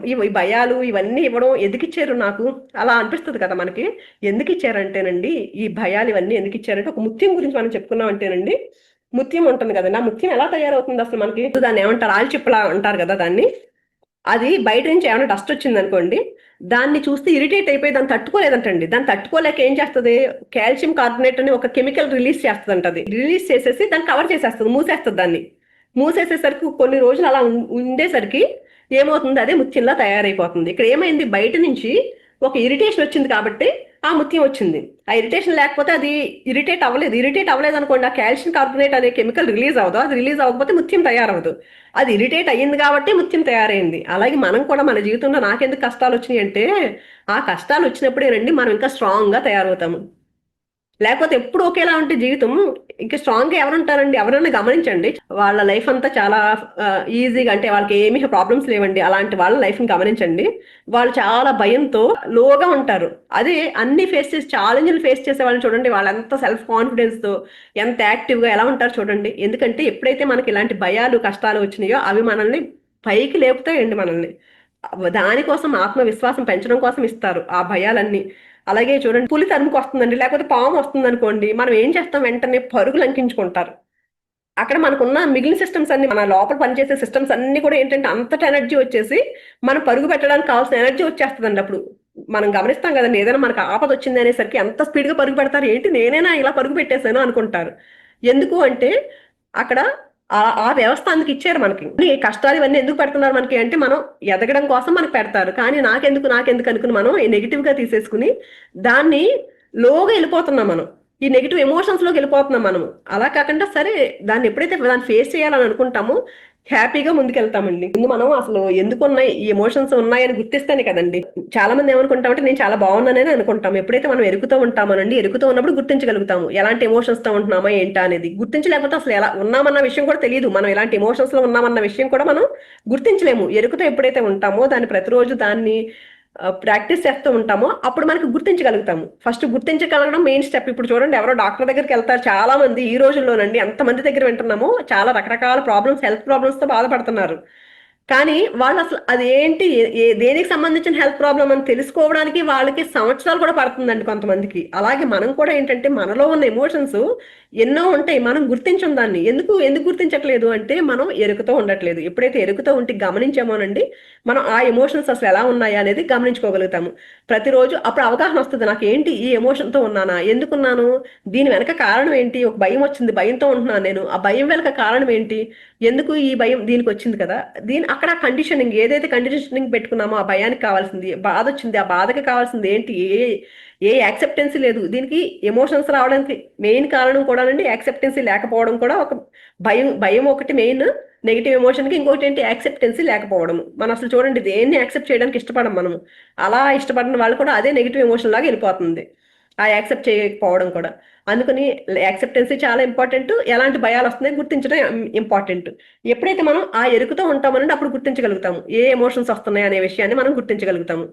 ఈ ఈ భయాలు ఇవన్నీ ఇవ్వడం ఎందుకు ఇచ్చారు నాకు, అలా అనిపిస్తుంది కదా మనకి. ఎందుకు ఇచ్చారంటేనండి, ఈ భయాలు ఇవన్నీ ఎందుకు ఇచ్చారంటే, ఒక ముత్యం గురించి మనం చెప్పుకున్నాం అంటేనండి, ముత్యం ఉంటుంది కదండి, ఆ ముత్యం ఎలా తయారవుతుంది అసలు మనకి, దాన్ని ఏమంటారు, ఆల్చిప్పలా అంటారు కదా దాన్ని. అది బయట నుంచి ఏమైనా డస్ట్ వచ్చింది అనుకోండి, దాన్ని చూస్తే ఇరిటేట్ అయిపోయి దాన్ని తట్టుకోలేదంటండి. దాన్ని తట్టుకోలేక ఏం చేస్తుంది, కాల్షియం కార్బోనేట్ అని ఒక కెమికల్ రిలీజ్ చేస్తుంది. అది రిలీజ్ చేసేసి దాన్ని కవర్ చేసేస్తుంది, మూసేస్తుంది దాన్ని. మూసేసేసరికి కొన్ని రోజులు అలా ఉండేసరికి ఏమవుతుంది, అదే ముత్యంలా తయారైపోతుంది. ఇక్కడ ఏమైంది, బయట నుంచి ఒక ఇరిటేషన్ వచ్చింది కాబట్టి ఆ ముత్యం వచ్చింది. ఆ ఇరిటేషన్ లేకపోతే అది ఇరిటేట్ అవ్వలేదు అనుకోండి, ఆ కాల్షియం కార్బోనేట్ అనే కెమికల్ రిలీజ్ అవ్వదు. అది రిలీజ్ అవ్వకపోతే ముత్యం తయారవదు. అది ఇరిటేట్ అయ్యింది కాబట్టి ముత్యం తయారైంది. అలాగే మనం కూడా మన జీవితంలో నాకెందుకు కష్టాలు వచ్చినాయి అంటే, ఆ కష్టాలు వచ్చినప్పుడేనండి మనం ఇంకా స్ట్రాంగ్ గా తయారవుతాము. లేకపోతే ఎప్పుడు ఒకేలా ఉంటే జీవితం, ఇంకా స్ట్రాంగ్ గా ఎవరుంటారండి, ఎవరైనా గమనించండి, వాళ్ళ లైఫ్ అంతా చాలా ఈజీగా, అంటే వాళ్ళకి ఏమీ ప్రాబ్లమ్స్ లేవండి, అలాంటి వాళ్ళ లైఫ్ ని గమనించండి. వాళ్ళు చాలా భయంతో లోగా ఉంటారు. అదే అన్ని ఫేస్ చేసి ఛాలెంజ్లు ఫేస్ చేసే వాళ్ళని చూడండి, వాళ్ళు ఎంత సెల్ఫ్ కాన్ఫిడెన్స్ తో ఎంత యాక్టివ్ గా ఎలా ఉంటారు చూడండి. ఎందుకంటే ఎప్పుడైతే మనకి ఇలాంటి భయాలు కష్టాలు వచ్చినాయో అవి మనల్ని పైకి లేపుతాయండి మనల్ని. దానికోసం ఆత్మవిశ్వాసం పెంచడం కోసం ఇస్తారు ఆ భయాలన్నీ. అలాగే చూడండి, పులి తరుముకు వస్తుందండి, లేకపోతే పాము వస్తుంది అనుకోండి, మనం ఏం చేస్తాం, వెంటనే పరుగులు లంకించుకుంటారు. అక్కడ మనకున్న మిగిలిన సిస్టమ్స్ అన్ని, మన లోపల పనిచేసే సిస్టమ్స్ అన్ని కూడా ఏంటంటే అంతటి ఎనర్జీ వచ్చేసి మనం పరుగు పెట్టడానికి కావాల్సిన ఎనర్జీ వచ్చేస్తుందండి. అప్పుడు మనం గమనిస్తాం కదండి, ఏదైనా మనకు ఆపద వచ్చింది అనేసరికి ఎంత స్పీడ్ గా పరుగు పెడతారు, ఏంటి నేనేనా ఇలా పరుగు పెట్టేశాను అనుకుంటారు. ఎందుకు అంటే అక్కడ ఆ వ్యవస్థ అందుకు ఇచ్చారు మనకి. ఈ కష్టాలు ఇవన్నీ ఎందుకు పెడుతున్నారు మనకి అంటే, మనం ఎదగడం కోసం మనకు పెడతారు. కానీ నాకెందుకు అనుకుని మనం ఈ నెగిటివ్ గా తీసేసుకుని దాన్ని లోగా వెళ్ళిపోతున్నాం మనం, ఈ నెగిటివ్ ఎమోషన్స్ లోకి వెళ్ళిపోతున్నాం మనము. అలా కాకుండా సరే, దాన్ని ఎప్పుడైతే దాన్ని ఫేస్ చేయాలని అనుకుంటామో హ్యాపీగా ముందుకెళ్తామండి. ముందు మనం అసలు ఎందుకు ఉన్నాయి ఈ ఎమోషన్స్ ఉన్నాయని గుర్తిస్తేనే కదండి. చాలా మంది ఏమనుకుంటామంటే, నేను చాలా బాగున్నానని అనుకుంటాం. ఎప్పుడైతే మనం ఎరుగుతూ ఉంటామోనండి, ఎరుగుతూ ఉన్నప్పుడు గుర్తించగలుగుతాము ఎలాంటి ఎమోషన్స్ తో ఉంటున్నామా ఏంటా అనేది. గుర్తించలేకపోతే అసలు ఎలా ఉన్నామన్న విషయం కూడా తెలియదు, మనం ఎలాంటి ఎమోషన్స్ లో ఉన్నామన్న విషయం కూడా మనం గుర్తించలేము. ఎరుగుతూ ఎప్పుడైతే ఉంటామో దాన్ని ప్రతిరోజు దాన్ని ప్రాక్టీస్ చేస్తూ ఉంటామో అప్పుడు మనకి గుర్తించగలుగుతాము. ఫస్ట్ గుర్తించగలగడం మెయిన్ స్టెప్. ఇప్పుడు చూడండి, ఎవరో డాక్టర్ దగ్గరికి వెళ్తారు చాలా మంది, ఈ రోజుల్లోనండి ఎంతమంది దగ్గర వింటున్నామో చాలా రకరకాల ప్రాబ్లమ్స్, హెల్త్ ప్రాబ్లమ్స్ తో బాధపడుతున్నారు. కానీ వాళ్ళు అసలు అది ఏంటి, దేనికి సంబంధించిన హెల్త్ ప్రాబ్లం అని తెలుసుకోవడానికి వాళ్ళకి సంవత్సరాలు కూడా పడుతుందండి కొంతమందికి. అలాగే మనం కూడా ఏంటంటే, మనలో ఉన్న ఎమోషన్స్ ఎన్నో ఉంటాయి, మనం గుర్తించం దాన్ని. ఎందుకు ఎందుకు గుర్తించట్లేదు అంటే, మనం ఎరుకుతో ఉండట్లేదు. ఎప్పుడైతే ఎరుకుతో ఉంటే గమనించామోనండి, మనం ఆ ఎమోషన్స్ అసలు ఎలా ఉన్నాయా అనేది గమనించుకోగలుగుతాము ప్రతిరోజు. అప్పుడు అవగాహన వస్తుంది, నాకు ఏంటి ఈ ఎమోషన్ తో ఉన్నానా, ఎందుకున్నాను, దీని వెనక కారణం ఏంటి, ఒక భయం వచ్చింది, భయంతో ఉంటున్నాను నేను, ఆ భయం వెనక కారణం ఏంటి, ఎందుకు ఈ భయం దీనికి వచ్చింది కదా, అక్కడ కండిషనింగ్ ఏదైతే కండిషనింగ్ పెట్టుకున్నామో ఆ భయానికి కావాల్సింది బాధ వచ్చింది, ఆ బాధకి కావాల్సింది ఏంటి, ఏ ఏ యాక్సెప్టెన్సీ లేదు. దీనికి ఎమోషన్స్ రావడానికి మెయిన్ కారణం కూడా అండి యాక్సెప్టెన్సీ లేకపోవడం కూడా ఒక భయం. భయం ఒకటి మెయిన్ నెగిటివ్ ఎమోషన్కి, ఇంకోటి ఏంటి యాక్సెప్టెన్సీ లేకపోవడం. మనం అసలు చూడండి దేన్ని యాక్సెప్ట్ చేయడానికి ఇష్టపడం మనం, అలా ఇష్టపడిన వాళ్ళు కూడా అదే నెగిటివ్ ఎమోషన్ లాగా వెళ్ళిపోతుంది, ఆ యాక్సెప్ట్ చేయకపోవడం కూడా. అందుకని యాక్సెప్టెన్సీ చాలా ఇంపార్టెంట్, ఎలాంటి భయాలు వస్తున్నాయి గుర్తించడం ఇంపార్టెంట్. ఎప్పుడైతే మనం ఆ ఎరుకుతో ఉంటామనంటే అప్పుడు గుర్తించగలుగుతాము ఏ ఎమోషన్స్ వస్తున్నాయి అనే విషయాన్ని మనం గుర్తించగలుగుతాము.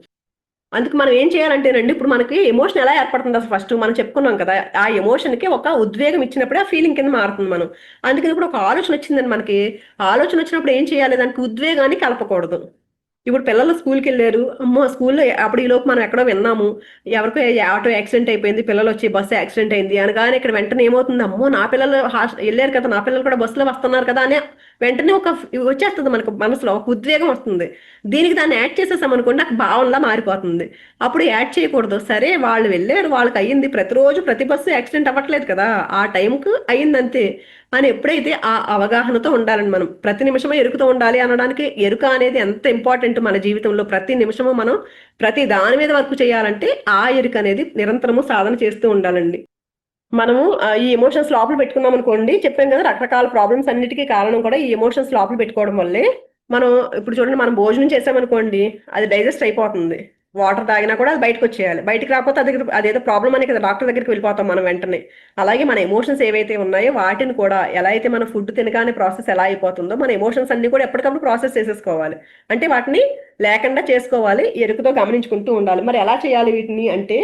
అందుకు మనం ఏం చేయాలంటేనండి, ఇప్పుడు మనకి ఎమోషన్ ఎలా ఏర్పడుతుంది అసలు ఫస్ట్ మనం చెప్పుకున్నాం కదా, ఆ ఎమోషన్కి ఒక ఉద్వేగం ఇచ్చినప్పుడే ఆ ఫీలింగ్ కింద మారుతుంది మనం. అందుకని ఇప్పుడు ఒక ఆలోచన వచ్చిందని మనకి, ఆలోచన వచ్చినప్పుడు ఏం చేయాలి, దానికి ఉద్వేగాన్ని కలపకూడదు. ఇప్పుడు పిల్లలు స్కూల్కి వెళ్ళారు, అమ్మో స్కూల్లో అప్పుడు ఈ లోపు మనం ఎక్కడో విన్నాము ఎవరికో ఆటో యాక్సిడెంట్ అయిపోయింది, పిల్లలు వచ్చి బస్సు యాక్సిడెంట్ అయింది అనగానే ఇక్కడ వెంటనే ఏమవుతుంది, అమ్మో నా పిల్లలు వెళ్ళారు కదా, నా పిల్లలు కూడా బస్సులో వస్తున్నారు కదా అని వెంటనే ఒక వచ్చేస్తుంది మనకు మనసులో ఒక ఉద్వేగం వస్తుంది. దీనికి దాన్ని యాడ్ చేసేసాం అనుకోండి నాకు భావనలా మారిపోతుంది. అప్పుడు యాడ్ చేయకూడదు. సరే వాళ్ళు వెళ్ళారు, వాళ్ళకి అయ్యింది, ప్రతిరోజు ప్రతి బస్సు యాక్సిడెంట్ అవ్వట్లేదు కదా, ఆ టైంకు అయ్యింది అంతే అని ఎప్పుడైతే ఆ అవగాహనతో ఉండాలని, మనం ప్రతి నిమిషము ఎరుకుతూ ఉండాలి అనడానికి. ఎరుక అనేది ఎంత ఇంపార్టెంట్ మన జీవితంలో, ప్రతి నిమిషము మనం ప్రతి దాని మీద వర్క్ చేయాలంటే ఆ ఎరుక అనేది నిరంతరము సాధన చేస్తూ ఉండాలండి. మనము ఈ ఎమోషన్స్ లోపల పెట్టుకున్నాం అనుకోండి, చెప్పాం కదా రకరకాల ప్రాబ్లమ్స్ అన్నిటికీ కారణం కూడా ఈ ఎమోషన్స్ లోపల పెట్టుకోవడం వల్లే. మనం ఇప్పుడు చూడండి, మనం భోజనం చేసామనుకోండి అది డైజెస్ట్ అయిపోతుంది, వాటర్ తాగినా కూడా అది బయటకు వచ్చేయాలి, బయటకు రాకపోతే అదేదో ప్రాబ్లం అని కదా డాక్టర్ దగ్గరికి వెళ్ళిపోతాం మనం వెంటనే. అలాగే మన ఎమోషన్స్ ఏవైతే ఉన్నాయో వాటిని కూడా ఎలా అయితే మన ఫుడ్ తినగానే ప్రాసెస్ ఎలా అయిపోతుందో మన ఎమోషన్స్ అన్ని కూడా ఎప్పటికప్పుడు ప్రాసెస్ చేసేసుకోవాలి. అంటే వాటిని లేకుండా చేసుకోవాలి, ఎరుకుతో గమనించుకుంటూ ఉండాలి. మరి ఎలా చేయాలి వీటిని అంటే,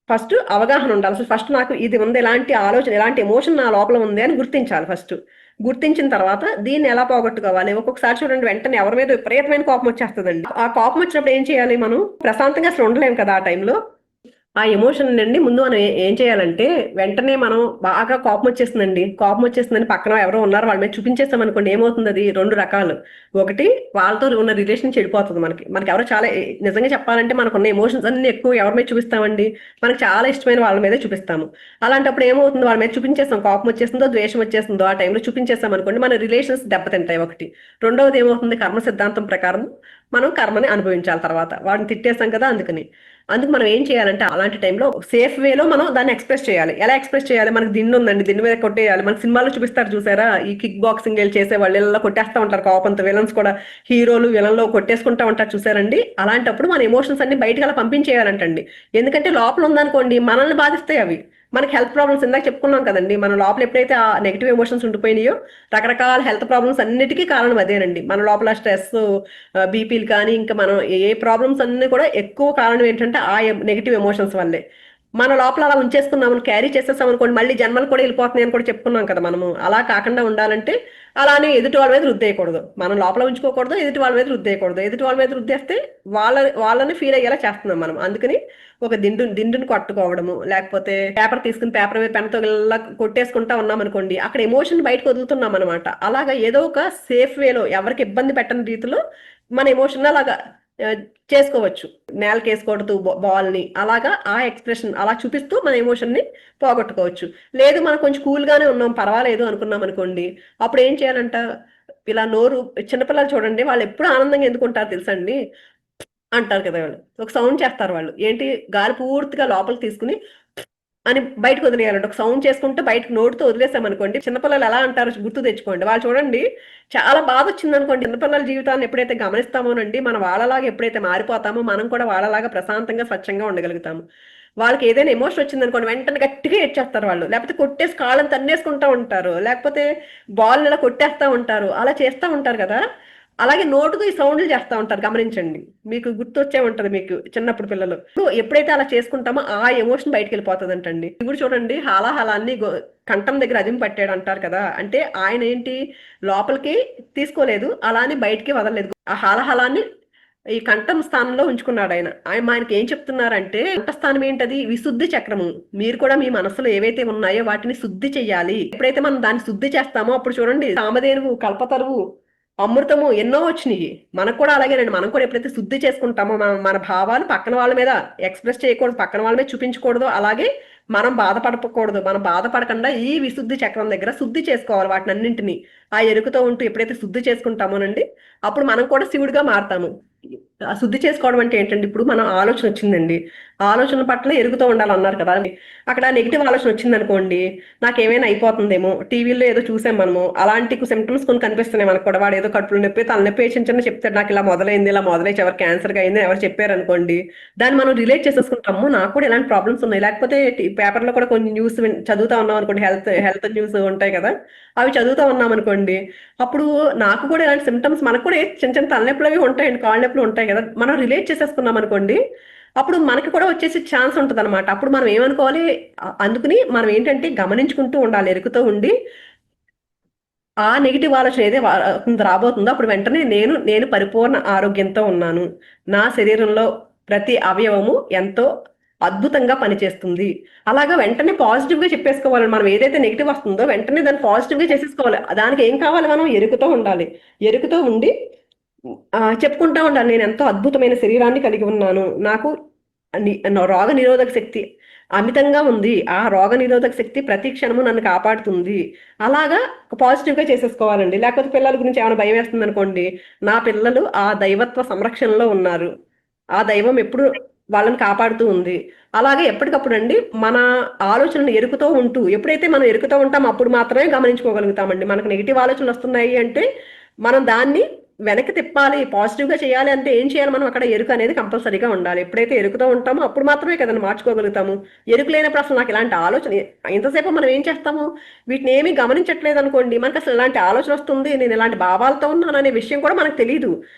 ఫస్ట్ అవగాహన ఉండాలి. అసలు ఫస్ట్ నాకు ఇది ఉంది, ఎలాంటి ఆలోచన ఎలాంటి ఎమోషన్ నా లోపల ఉంది అని గుర్తించాలి. ఫస్ట్ గుర్తించిన తర్వాత దీన్ని ఎలా పోగొట్టుకోవాలి. ఒక్కొక్కసారి చూడండి వెంటనే ఎవరి మీద విపరీతమైన కోపం వచ్చేస్తుందండి. ఆ కోపం వచ్చినప్పుడు ఏం చేయాలి, మనం ప్రశాంతంగా అసలు ఉండలేము కదా ఆ టైంలో. ఆ ఎమోషన్ నుండి ముందు మనం ఏం చేయాలంటే, వెంటనే మనం బాగా కోపం వచ్చేస్తుందండి, కోపం వచ్చేస్తుందని పక్కన ఎవరో ఉన్నారు వాళ్ళ మీద చూపించేస్తాం అనుకోండి, ఏమవుతుంది అది రెండు రకాలు. ఒకటి వాళ్ళతో ఉన్న రిలేషన్ చెడిపోతుంది. మనకి ఎవరో చాలా నిజంగా చెప్పాలంటే మనకున్న ఎమోషన్స్ అన్ని ఎక్కువ ఎవరి మీద చూపిస్తామండి, మనకు చాలా ఇష్టమైన వాళ్ళ మీదే చూపిస్తాము. అలాంటప్పుడు ఏమవుతుంది, వాళ్ళ మీద చూపించేస్తాం, కోపం వచ్చేస్తుందో ద్వేషం వచ్చేస్తుందో ఆ టైంలో చూపించేస్తాం అనుకోండి, మన రిలేషన్స్ దెబ్బతింటాయి ఒకటి. రెండవది ఏమవుతుంది, కర్మ సిద్ధాంతం ప్రకారం మనం కర్మని అనుభవించాలి తర్వాత, వాడిని తిట్టేస్తాం కదా. అందుకు మనం ఏం చేయాలంటే అలాంటి టైంలో సేఫ్ వేలో మనం దాన్ని ఎక్స్ప్రెస్ చేయాలి. ఎలా ఎక్స్ప్రెస్ చేయాలి, మనకు దిండు ఉందండి, దిండు మీద కొట్టేయాలి. మనకి సినిమాలో చూపిస్తారు చూసారా, ఈ కిక్ బాక్సింగ్ చేసే వాళ్ళు ఇలా కొట్టేస్తూ ఉంటారు కోపంతో, విలన్స్ కూడా హీరోలు విలన్లో కొట్టేసుకుంటా ఉంటారు చూసారండి. అలాంటప్పుడు మన ఎమోషన్స్ అన్ని బయటకు అలా పంపించేయాలంటండి. ఎందుకంటే లోపల ఉందనుకోండి మనల్ని బాధిస్తాయి అవి. మనకి హెల్త్ ప్రాబ్లమ్స్ ఇందాక చెప్పుకున్నాం కదండి, మన లోపల ఎప్పుడైతే ఆ నెగిటివ్ ఎమోషన్స్ ఉండిపోయినాయో రకరకాల హెల్త్ ప్రాబ్లమ్స్ అన్నిటికీ కారణం అదేనండి. మన లోపల స్ట్రెస్, బీపీలు కానీ ఇంకా మనం ఏ ప్రాబ్లమ్స్ అన్ని కూడా ఎక్కువ కారణం ఏంటంటే ఆ నెగిటివ్ ఎమోషన్స్ వల్లే. మన లోపల అలా ఉంచేసుకున్నామని క్యారీ చేసేస్తాం అనుకోండి, మళ్ళీ జన్మలు కూడా వెళ్ళిపోతున్నాయి అని కూడా చెప్పుకున్నాం కదా మనము. అలా కాకుండా ఉండాలంటే అలానే ఎదుటి వాళ్ళ మీద రుద్దేయకూడదు, మనం లోపల ఉంచుకోకూడదు, ఎదుటి వాళ్ళ మీద రుద్దేయకూడదు. ఎదుటి వాళ్ళ మీద రుద్దేస్తే వాళ్ళని ఫీల్ అయ్యేలా చేస్తున్నాం మనం. అందుకని ఒక దిండుని కట్టుకోవడము, లేకపోతే పేపర్ తీసుకుని పేపర్ మీద పెన్తో ఇలా కొట్టేసుకుంటా ఉన్నాం అనుకోండి, అక్కడ ఎమోషన్ బయటకు వదులుతున్నాం అనమాట. అలాగా ఏదో ఒక సేఫ్ వేలో ఎవరికి ఇబ్బంది పెట్టని రీతిలో మన ఎమోషన్ అలాగా చేసుకోవచ్చు. నేలకి వేసుకోవద్దు బాల్ని, అలాగా ఆ ఎక్స్ప్రెషన్ అలా చూపిస్తూ మన ఎమోషన్ని పోగొట్టుకోవచ్చు. లేదు మనం కొంచెం కూల్గానే ఉన్నాం పర్వాలేదు అనుకున్నాం అనుకోండి, అప్పుడు ఏం చేయాలంట, ఇలా నోరు, చిన్నపిల్లలు చూడండి వాళ్ళు ఎప్పుడు ఆనందంగా ఎందుకుంటారు తెలుసండి, అంటారు కదా వాళ్ళు, ఒక సౌండ్ చేస్తారు వాళ్ళు, ఏంటి గాలి పూర్తిగా లోపలికి తీసుకుని అని బయటకు వదిలేయాలంటే ఒక సౌండ్ చేసుకుంటే బయటకు నోటితో వదిలేసామనుకోండి. చిన్నపిల్లలు ఎలా అంటారో గుర్తు తెచ్చుకోండి. వాళ్ళు చూడండి చాలా బాధ వచ్చింది అనుకోండి, చిన్నపిల్లల జీవితాలను ఎప్పుడైతే గమనిస్తామోనండి, మన వాళ్ళలాగా ఎప్పుడైతే మారిపోతామో మనం కూడా వాళ్ళలాగా ప్రశాంతంగా స్వచ్ఛంగా ఉండగలుగుతాము. వాళ్ళకి ఏదైనా ఎమోషన్ వచ్చింది అనుకోండి వెంటనే గట్టిగా ఏడ్చేస్తారు వాళ్ళు, లేకపోతే కొట్టేసి కాళ్ళని తన్నేసుకుంటా ఉంటారు, లేకపోతే బాల్ ఇలా కొట్టేస్తా ఉంటారు, అలా చేస్తూ ఉంటారు కదా. అలాగే నోటుతో ఈ సౌండ్లు చేస్తూ ఉంటారు, గమనించండి, మీకు గుర్తొచ్చే ఉంటది మీకు చిన్నప్పుడు పిల్లలు. ఎప్పుడైతే అలా చేసుకుంటామో ఆ ఎమోషన్ బయటకు వెళ్ళిపోతుంది అంటండి. ఇప్పుడు చూడండి హాలాహలాన్ని కంఠం దగ్గర అదిమి పట్టాడు అంటారు కదా, అంటే ఆయన ఏంటి లోపలికి తీసుకోలేదు, అలానే బయటికి వదలలేదు, ఆ హాలహలాన్ని ఈ కంఠం స్థానంలో ఉంచుకున్నాడు ఆయనకి ఏం చెప్తున్నారంటే, కంఠస్థానం ఏంటది, విశుద్ధి చక్రము. మీరు కూడా మీ మనసులో ఏవైతే ఉన్నాయో వాటిని శుద్ధి చెయ్యాలి. ఎప్పుడైతే మనం దాన్ని శుద్ధి చేస్తామో అప్పుడు చూడండి కామధేనువు, కల్పతరువు, అమృతము ఎన్నో వచ్చినాయి. మనకు కూడా అలాగేనండి. మనం కూడా ఎప్పుడైతే శుద్ధి చేసుకుంటామో మన మన భావాలు పక్కన వాళ్ళ మీద ఎక్స్ప్రెస్ చేయకూడదు, పక్కన వాళ్ళ మీద చూపించకూడదు. అలాగే మనం బాధపడకూడదు. మనం బాధపడకుండా ఈ విశుద్ధి చక్రం దగ్గర శుద్ధి చేసుకోవాలి వాటిని అన్నింటినీ. ఆ ఎరుకుతో ఉంటూ ఎప్పుడైతే శుద్ధి చేసుకుంటామోనండి, అప్పుడు మనం కూడా శివుడిగా మారతాము. ఆ శుద్ధి చేసుకోవడం అంటే ఏంటండి, ఇప్పుడు మనం ఆలోచన వచ్చిందండి, ఆలోచన పట్ల ఎరుగుతూ ఉండాలన్నారు కదా. అక్కడ నెగిటివ్ ఆలోచన వచ్చింది అనుకోండి, నాకేమైనా అయిపోతుందేమో, టీవీలో ఏదో చూసాం మనము, అలాంటి సిమ్టమ్స్ కొన్ని కనిపిస్తున్నాయి మనకు కూడా. వాడు ఏదో కడుపులో నొప్పి, తలనొప్పి చిన్న చిన్న చెప్తాడు, నాకు ఇలా మొదలైంది, ఇలా మొదలైతే ఎవరు క్యాన్సర్గా అయింది ఎవరు చెప్పారు అనుకోండి, దాన్ని మనం రిలేట్ చేసేసుకుంటాము. నాకు కూడా ఇలాంటి ప్రాబ్లమ్స్ ఉన్నాయి. లేకపోతే పేపర్లో కూడా కొన్ని న్యూస్ చదువుతా ఉన్నాం అనుకోండి, హెల్త్ హెల్త్ న్యూస్ ఉంటాయి కదా, అవి చదువుతా ఉన్నాం అనుకోండి, అప్పుడు నాకు కూడా ఇలాంటి సిమ్టమ్స్, మనకు కూడా చిన్న చిన్న తలనొప్పులు అవి ఉంటాయండి, కాళ్ళ నొప్పులు ఉంటాయి కదా, మనం రిలేట్ చేసేసుకున్నాం అనుకోండి, అప్పుడు మనకి కూడా వచ్చేసి ఛాన్స్ ఉంటుంది అనమాట. అప్పుడు మనం ఏమనుకోవాలి, అందుకని మనం ఏంటంటే గమనించుకుంటూ ఉండాలి, ఎరుకుతూ ఉండి ఆ నెగిటివ్ ఆలోచన ఏదే రాబోతుందో అప్పుడు వెంటనే నేను నేను పరిపూర్ణ ఆరోగ్యంతో ఉన్నాను, నా శరీరంలో ప్రతి అవయవము ఎంతో అద్భుతంగా పనిచేస్తుంది, అలాగా వెంటనే పాజిటివ్ గా చెప్పేసుకోవాలి. మనం ఏదైతే నెగిటివ్ వస్తుందో వెంటనే దాన్ని పాజిటివ్ గా చేసేసుకోవాలి. దానికి ఏం కావాలి, మనం ఎరుకుతో ఉండాలి. ఎరుకుతో ఉండి చెప్పుకుంటా ఉండాలి, నేను ఎంతో అద్భుతమైన శరీరాన్ని కలిగి ఉన్నాను, నాకు రోగ నిరోధక శక్తి అమితంగా ఉంది, ఆ రోగ నిరోధక శక్తి ప్రతి క్షణము నన్ను కాపాడుతుంది. అలాగా పాజిటివ్ గా చేసేసుకోవాలండి. లేకపోతే పిల్లల గురించి ఏమైనా భయం వేస్తుంది అనుకోండి, నా పిల్లలు ఆ దైవత్వ సంరక్షణలో ఉన్నారు, ఆ దైవం ఎప్పుడు వాళ్ళని కాపాడుతూ ఉంది. అలాగే ఎప్పటికప్పుడు అండి మన ఆలోచనలు ఎరుకుతూ ఉంటూ, ఎప్పుడైతే మనం ఎరుకుతూ ఉంటామో అప్పుడు మాత్రమే గమనించుకోగలుగుతామండి. మనకు నెగిటివ్ ఆలోచనలు వస్తున్నాయి అంటే మనం దాన్ని వెనక్కి తిప్పాలి, పాజిటివ్ గా చేయాలి అంటే ఏం చేయాలి, మనం అక్కడ ఎరుక అనేది కంపల్సరీగా ఉండాలి. ఎప్పుడైతే ఎరుకుతో ఉంటామో అప్పుడు మాత్రమే కదండి మార్చుకోగలుగుతాము. ఎరుకు లేనప్పుడు అసలు నాకు ఇలాంటి ఆలోచన, ఇంతసేపు మనం ఏం చేస్తాము, వీటిని ఏమీ గమనించట్లేదు అనుకోండి, మనకు అసలు ఇలాంటి ఆలోచన వస్తుంది, నేను ఇలాంటి భావాలతో ఉన్నాను అనే విషయం కూడా మనకు తెలియదు.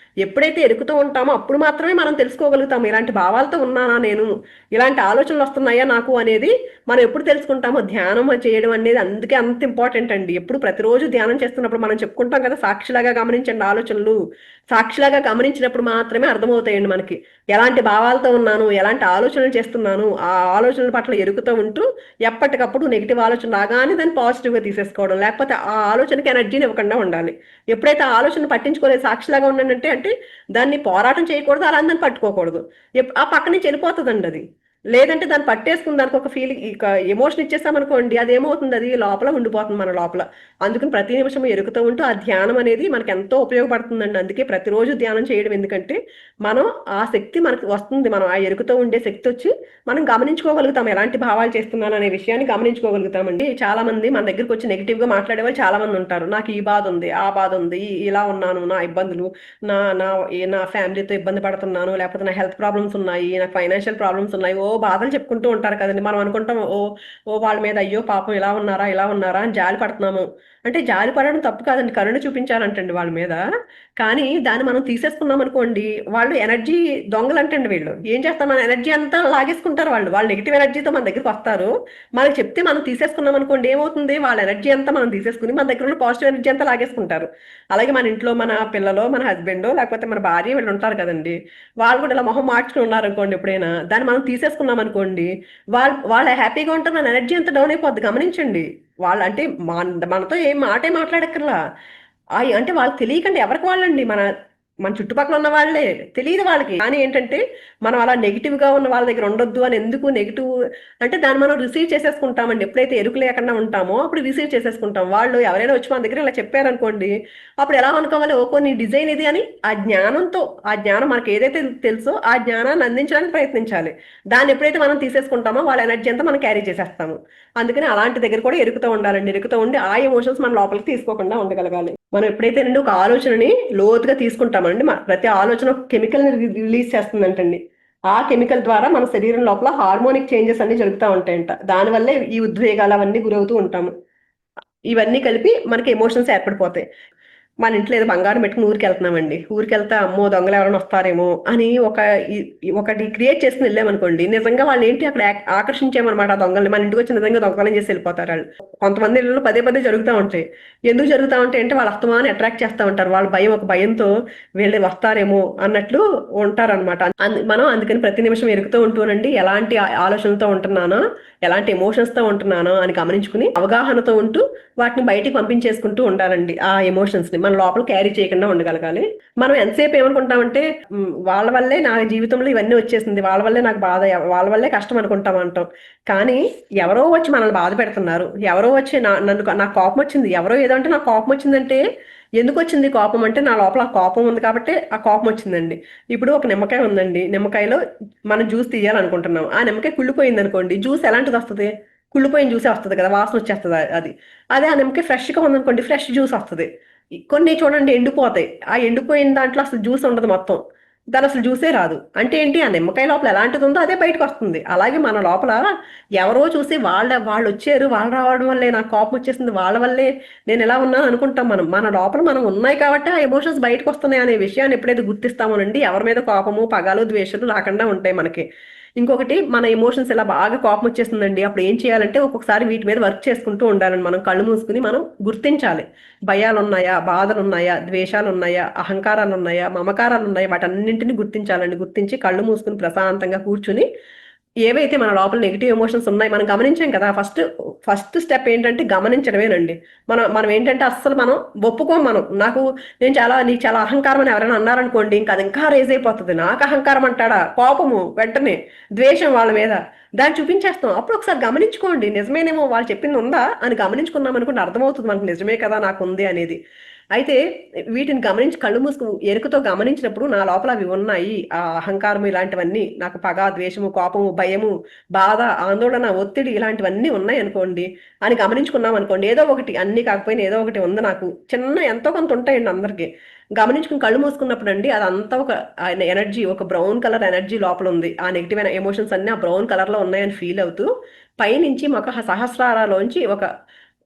ఎప్పుడైతే ఎరుకుతూ ఉంటామో అప్పుడు మాత్రమే మనం తెలుసుకోగలుగుతాము, ఇలాంటి భావాలతో ఉన్నానా నేను, ఇలాంటి ఆలోచనలు వస్తున్నాయా నాకు అనేది మనం ఎప్పుడు తెలుసుకుంటామో. ధ్యానం చేయడం అనేది అందుకే అంత ఇంపార్టెంట్ అండి. ఎప్పుడు ప్రతిరోజు ధ్యానం చేస్తున్నప్పుడు మనం చెప్పుకుంటాం కదా, సాక్షిలాగా గమనించండి ఆలోచనలు, సాక్షిలాగా గమనించినప్పుడు మాత్రమే అర్థమవుతాయండి మనకి ఎలాంటి భావాలతో ఉన్నాను, ఎలాంటి ఆలోచనలు చేస్తున్నాను. ఆ ఆలోచనల పట్ల ఎరుకుతూ ఉంటూ ఎప్పటికప్పుడు నెగిటివ్ ఆలోచన రాగానే దాన్ని పాజిటివ్ గా తీసేసుకోవడం, లేకపోతే ఆ ఆలోచనకి ఎనర్జీని ఇవ్వకుండా ఉండాలి. ఎప్పుడైతే ఆ ఆలోచన పట్టించుకోలేదు, సాక్షిలాగా ఉన్నానంటే అంటే దాన్ని పోరాటం చేయకూడదు, అలా దాన్ని పట్టుకోకూడదు, ఆ పక్క నుంచి వెళ్ళిపోతుందండి అది. లేదంటే దాన్ని పట్టేసుకుని దానికి ఒక ఫీలింగ్, ఇక ఎమోషన్ ఇచ్చేసామనుకోండి, అది ఏమవుతుంది, అది లోపల ఉండిపోతుంది మన లోపల. అందుకని ప్రతి నిమిషం ఎరుకుతూ ఉంటూ ఆ ధ్యానం అనేది మనకి ఎంతో ఉపయోగపడుతుందండి. అందుకే ప్రతిరోజు ధ్యానం చేయడం, ఎందుకంటే మనం ఆ శక్తి మనకు వస్తుంది, మనం ఆ ఎరుకుతో ఉండే శక్తి వచ్చి మనం గమనించుకోగలుగుతాం ఎలాంటి భావాలు చేస్తున్నాను అనే విషయాన్ని గమనించుకోగలుగుతామండి. చాలా మంది మన దగ్గరికి వచ్చి నెగిటివ్ గా మాట్లాడే వాళ్ళు చాలా మంది ఉంటారు. నాకు ఈ బాధ ఉంది, ఆ బాధ ఉంది, ఇలా ఉన్నాను, నా ఇబ్బందులు, నా నా నా ఫ్యామిలీతో ఇబ్బంది పడుతున్నాను, లేకపోతే నా హెల్త్ ప్రాబ్లమ్స్ ఉన్నాయి, నాకు ఫైనాన్షియల్ ప్రాబ్లమ్స్ ఉన్నాయి, ఓ బాధలు చెప్పుకుంటూ ఉంటారు కదండి. మనం అనుకుంటాం, ఓ ఓ వాళ్ళ మీద అయ్యో పాపం ఇలా ఉన్నారా ఇలా ఉన్నారా అని జాలి పడుతున్నాము. అంటే జాలి పడడం తప్పు కాదండి, కరుణ చూపించాలంటండి వాళ్ళ మీద. కానీ దాన్ని మనం తీసేసుకున్నాం అనుకోండి, వాళ్ళు ఎనర్జీ దొంగలు అంటండి. వీళ్ళు ఏం చేస్తారు, మన ఎనర్జీ అంతా లాగేసుకుంటారు. వాళ్ళు నెగిటివ్ ఎనర్జీతో మన దగ్గరికి వస్తారు. మనకి చెప్తే మనం తీసేసుకున్నాం అనుకోండి, ఏమవుతుంది, వాళ్ళ ఎనర్జీ అంతా మనం తీసేసుకుని మన దగ్గర ఉన్న పాజిటివ్ ఎనర్జీ అంతా లాగేసుకుంటారు. అలాగే మన ఇంట్లో మన పిల్లలో, మన హస్బెండ్, లేకపోతే మన భార్య వీళ్ళు ఉంటారు కదండి, వాళ్ళు కూడా ఇలా మొహం మార్చుకుని ఉన్నారు అనుకోండి, ఎప్పుడైనా దాన్ని మనం తీసేసుకున్నాం అనుకోండి, వాళ్ళు హ్యాపీగా ఉంటారు, మన ఎనర్జీ అంతా డౌన్ అయిపోద్ది. గమనించండి, వాళ్ళు అంటే మనతో ఏం మాటే మాట్లాడక్కర్లా, అంటే వాళ్ళకి తెలియకండి, ఎవరికి వాళ్ళండి, మన మన చుట్టుపక్కల ఉన్న వాళ్ళే, తెలియదు వాళ్ళకి. కానీ ఏంటంటే మనం అలా నెగిటివ్ గా ఉన్న వాళ్ళ దగ్గర ఉండొద్దు అని. ఎందుకు నెగిటివ్ అంటే దాన్ని మనం రిసీవ్ చేసేసుకుంటామండి. ఎప్పుడైతే ఎరుకు లేకుండా ఉంటామో అప్పుడు రిసీవ్ చేసేసుకుంటాం. వాళ్ళు ఎవరైనా వచ్చి మన దగ్గర ఇలా చెప్పారనుకోండి, అప్పుడు ఎలా అనుకోవాలి, ఓ నీ డిజైన్ ఇది అని ఆ జ్ఞానంతో, ఆ జ్ఞానం మనకి ఏదైతే తెలుసో ఆ జ్ఞానాన్ని అందించడానికి ప్రయత్నించాలి. దాన్ని ఎప్పుడైతే మనం తీసేసుకుంటామో వాళ్ళ ఎనర్జీ అంతా మనం క్యారీ చేసేస్తాము. అందుకని అలాంటి దగ్గర కూడా ఎరుకుతూ ఉండాలండి. ఎరుకుతూ ఉండి ఆ ఎమోషన్స్ మన లోపలికి తీసుకోకుండా ఉండగలగాలి. మనం ఎప్పుడైతే నుండి ఒక ఆలోచనని లోతుగా తీసుకుంటామండి, ప్రతి ఆలోచన ఒక కెమికల్ ని రిలీజ్ చేస్తుందంటండి. ఆ కెమికల్ ద్వారా మన శరీరం లోపల హార్మోనిక్ చేంజెస్ అన్ని జరుగుతూ ఉంటాయంట. దానివల్లే ఈ ఉద్వేగాలు అవన్నీ గురవుతూ ఉంటాము. ఇవన్నీ కలిపి మనకి ఎమోషన్స్ ఏర్పడిపోతాయి. మన ఇంట్లో ఏదో బంగారం పెట్టుకుని ఊరికి వెళ్తున్నామండి, ఊరికి వెళ్తే అమ్మో దొంగలు ఎవరైనా వస్తారేమో అని ఒకటి క్రియేట్ చేసుకుని వెళ్ళామనుకోండి, నిజంగా వాళ్ళు ఏంటి అక్కడ ఆకర్షించామన్నమాట ఆ దొంగల్ని. మన ఇంటికి వచ్చి నిజంగా దొంగలం చేసి వెళ్ళిపోతారు వాళ్ళు. కొంతమంది ఇళ్ళు పదే పదే జరుగుతూ ఉంటాయి. ఎందుకు జరుగుతూ ఉంటాయి అంటే వాళ్ళు అస్తమానం అట్రాక్ట్ చేస్తూ ఉంటారు. వాళ్ళ భయం, ఒక భయంతో వీళ్ళు వస్తారేమో అన్నట్లు ఉంటారనమాట. మనం అందుకని ప్రతి నిమిషం ఎరుగుతూ ఉంటూనండి, ఎలాంటి ఆలోచనలతో ఉంటున్నానో, ఎలాంటి ఎమోషన్స్ తో ఉంటున్నానో అని గమనించుకుని అవగాహనతో ఉంటూ వాటిని బయటికి పంపించేసుకుంటూ ఉండాలండి. ఆ ఎమోషన్స్ ని మన లోపల క్యారీ చేయకుండా ఉండగలగాలి. మనం ఎంతసేపు ఏమనుకుంటామంటే వాళ్ళ వల్లే నా జీవితంలో ఇవన్నీ వచ్చేసింది, వాళ్ళ వల్లే నాకు బాధ, వాళ్ళ వల్లే కష్టం అనుకుంటాం అంటాం. కానీ ఎవరో వచ్చి మనల్ని బాధ పెడుతున్నారు, ఎవరో వచ్చి నాకు కోపం వచ్చింది, ఎవరో ఏదో అంటే నాకు కోపం వచ్చిందంటే ఎందుకు వచ్చింది కోపం అంటే నా లోపల ఆ కోపం ఉంది కాబట్టి ఆ కోపం వచ్చిందండి. ఇప్పుడు ఒక నిమ్మకాయ ఉందండి, నిమ్మకాయలో మనం జ్యూస్ తీయాలనుకుంటున్నాం, ఆ నిమ్మకాయ కుళ్ళిపోయింది అనుకోండి, జ్యూస్ ఎలాంటిది వస్తుంది? కుళ్ళిపోయిన జ్యూసే వస్తుంది కదా, వాసన వచ్చేస్తుంది అది. అదే ఆ నిమ్మకాయ ఫ్రెష్గా ఉందనుకోండి, ఫ్రెష్ జ్యూస్ వస్తుంది. కొన్ని చూడండి ఎండిపోతాయి, ఆ ఎండిపోయిన దాంట్లో అసలు జ్యూస్ ఉండదు మొత్తం, దాని అసలు జ్యూసే రాదు. అంటే ఏంటి, ఆ నిమ్మకాయ లోపల ఎలాంటిది ఉందో అదే బయటకు వస్తుంది. అలాగే మన లోపల ఎవరో చూసి వాళ్ళు వచ్చారు, వాళ్ళు రావడం వల్లే నాకు కోపం వచ్చేసింది, వాళ్ళ వల్లే నేను ఎలా ఉన్నాను అనుకుంటాం. మన లోపల మనం ఉన్నాయి కాబట్టి ఆ ఎమోషన్స్ బయటకు వస్తున్నాయి అనే విషయాన్ని ఎప్పుడైతే గుర్తిస్తామోనండి, ఎవరి మీద కోపము పగలు ద్వేషాలు రాకుండా ఉంటాయి మనకి. ఇంకొకటి, మన ఎమోషన్స్ ఇలా బాగా కోపం వచ్చేస్తుందండి, అప్పుడు ఏం చేయాలంటే ఒక్కొక్కసారి వీటి మీద వర్క్ చేసుకుంటూ ఉండాలని, మనం కళ్ళు మూసుకుని మనం గుర్తించాలి. భయాలు ఉన్నాయా, బాధలు ఉన్నాయా, ద్వేషాలు ఉన్నాయా, అహంకారాలు ఉన్నాయా, మమకారాలు ఉన్నాయా, వాటన్నింటినీ గుర్తించాలండి. గుర్తించి కళ్ళు మూసుకుని ప్రశాంతంగా కూర్చుని ఏవైతే మన లోపల నెగిటివ్ ఎమోషన్స్ ఉన్నాయి మనం గమనించాం కదా, ఫస్ట్ ఫస్ట్ స్టెప్ ఏంటంటే గమనించడమేనండి. మనం ఏంటంటే అస్సలు మనం ఒప్పుకోం. నీకు చాలా అహంకారం అని ఎవరైనా అన్నారనుకోండి, ఇంకా అది ఇంకా రేజ్ అయిపోతుంది. నాకు అహంకారం అంటాడా, కోపము వెంటనే, ద్వేషం వాళ్ళ మీద, దాన్ని చూపించేస్తాం. అప్పుడు ఒకసారి గమనించుకోండి, నిజమేనేమో వాళ్ళు చెప్పింది ఉందా అని గమనించుకున్నాం అనుకోండి, అర్థమవుతుంది మనకు నిజమే కదా నాకు ఉంది అనేది. అయితే వీటిని గమనించి కళ్ళు మూసుకు ఎరుకతో గమనించినప్పుడు నా లోపల అవి ఉన్నాయి, ఆ అహంకారం ఇలాంటివన్నీ, నాకు పగ ద్వేషము కోపము భయము బాధ ఆందోళన ఒత్తిడి ఇలాంటివన్నీ ఉన్నాయి అనుకోండి అని గమనించుకున్నాం అనుకోండి, ఏదో ఒకటి, అన్ని కాకపోయినా ఏదో ఒకటి ఉంది నాకు, చిన్న ఎంతో కొంత ఉంటాయండి అందరికి. గమనించుకుని కళ్ళు మూసుకున్నప్పుడు అండి అదంతా ఒక ఎనర్జీ, ఒక బ్రౌన్ కలర్ ఎనర్జీ లోపల ఉంది. ఆ నెగిటివ్ ఎమోషన్స్ అన్ని ఆ బ్రౌన్ కలర్ లో ఉన్నాయని ఫీల్ అవుతూ పైనుంచి ఒక సహస్రారాలోంచి ఒక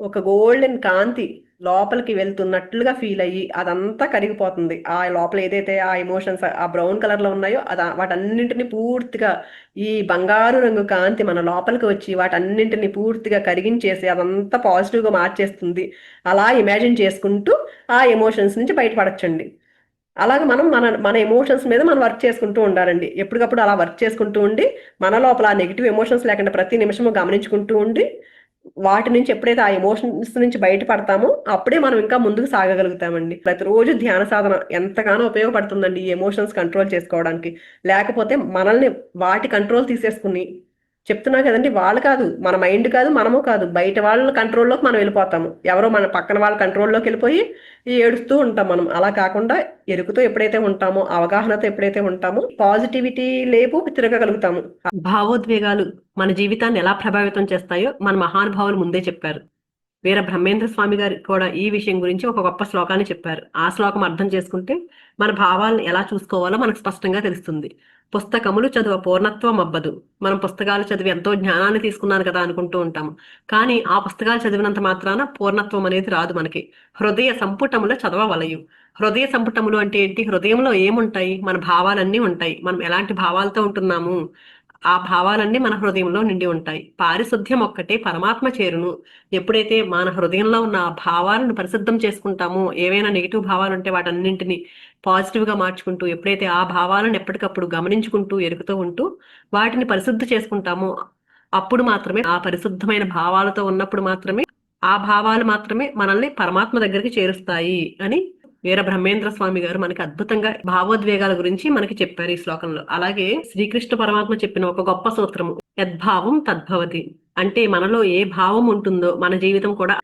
ఒక గోల్డెన్ కాంతి లోపలికి వెళ్తున్నట్లుగా ఫీల్ అయ్యి అదంతా కరిగిపోతుంది. ఆ లోపల ఏదైతే ఆ ఎమోషన్స్ ఆ బ్రౌన్ కలర్ లో ఉన్నాయో వాటన్నింటిని పూర్తిగా ఈ బంగారు రంగు కాంతి మన లోపలికి వచ్చి వాటన్నింటిని పూర్తిగా కరిగించేసి అదంతా పాజిటివ్ గా మార్చేస్తుంది. అలా ఇమాజిన్ చేసుకుంటూ ఆ ఎమోషన్స్ నుంచి బయటపడచ్చండి. అలాగే మనం మన మన ఎమోషన్స్ మీద మనం వర్క్ చేసుకుంటూ ఉండాలండి. ఎప్పటికప్పుడు అలా వర్క్ చేసుకుంటూ ఉండి మన లోపల ఆ నెగిటివ్ ఎమోషన్స్ లేకుండా ప్రతి నిమిషము గమనించుకుంటూ ఉండి వాటి నుంచి ఎప్పుడైతే ఆ ఎమోషన్స్ నుంచి బయటపడతామో అప్పుడే మనం ఇంకా ముందుకు సాగగలుగుతామండి. ప్రతిరోజు ధ్యాన సాధన ఎంతగానో ఉపయోగపడుతుందండి ఈ ఎమోషన్స్ కంట్రోల్ చేసుకోవడానికి. లేకపోతే మనల్ని వాటి కంట్రోల్ తీసేసుకుని, చెప్తున్నా కదండి, వాళ్ళు కాదు, మన మైండ్ కాదు, మనము కాదు, బయట వాళ్ళ కంట్రోల్లోకి మనం వెళ్ళిపోతాము. ఎవరో మన పక్కన వాళ్ళ కంట్రోల్లోకి వెళ్ళిపోయి ఏడుస్తూ ఉంటాం మనం. అలా కాకుండా ఎరుకుతో ఎప్పుడైతే ఉంటామో, అవగాహనతో ఎప్పుడైతే ఉంటామో పాజిటివిటీ లేపు తిరగగలుగుతాము. భావోద్వేగాలు మన జీవితాన్ని ఎలా ప్రభావితం చేస్తాయో మన మహానుభావులు ముందే చెప్పారు. వీర బ్రహ్మేంద్ర స్వామి గారు కూడా ఈ విషయం గురించి ఒక గొప్ప శ్లోకాన్ని చెప్పారు. ఆ శ్లోకం అర్థం చేసుకుంటే మన భావాలను ఎలా చూసుకోవాలో మనకు స్పష్టంగా తెలుస్తుంది. పుస్తకములు చదువు పూర్ణత్వం అవ్వదు. మనం పుస్తకాలు చదివి ఎంతో జ్ఞానాన్ని తీసుకున్నాను కదా అనుకుంటూ ఉంటాము. కానీ ఆ పుస్తకాలు చదివినంత మాత్రాన పూర్ణత్వం అనేది రాదు మనకి. హృదయ సంపుటములో చదవవలయు. హృదయ సంపుటములు అంటే ఏంటి? హృదయంలో ఏముంటాయి? మన భావాలన్నీ ఉంటాయి. మనం ఎలాంటి భావాలతో ఉంటున్నాము, ఆ భావాలన్నీ మన హృదయంలో నిండి ఉంటాయి. పారిశుద్ధ్యం ఒక్కటే పరమాత్మ చేరును. ఎప్పుడైతే మన హృదయంలో ఉన్న ఆ భావాలను పరిశుద్ధం చేసుకుంటామో, ఏవైనా నెగిటివ్ భావాలు ఉంటే వాటన్నింటినీ పాజిటివ్ గా మార్చుకుంటూ, ఎప్పుడైతే ఆ భావాలను ఎప్పటికప్పుడు గమనించుకుంటూ ఎరుగుతూ ఉంటూ వాటిని పరిశుద్ధి చేసుకుంటామో అప్పుడు మాత్రమే, ఆ పరిశుద్ధమైన భావాలతో ఉన్నప్పుడు మాత్రమే ఆ భావాలు మాత్రమే మనల్ని పరమాత్మ దగ్గరికి చేరుస్తాయి అని వీర బ్రహ్మేంద్ర స్వామి గారు మనకి అద్భుతంగా భావోద్వేగాల గురించి మనకి చెప్పారు ఈ శ్లోకంలో. అలాగే శ్రీకృష్ణ పరమాత్మ చెప్పిన ఒక గొప్ప సూత్రము, యద్భావం తద్భవతి. అంటే మనలో ఏ భావం ఉంటుందో మన జీవితం కూడా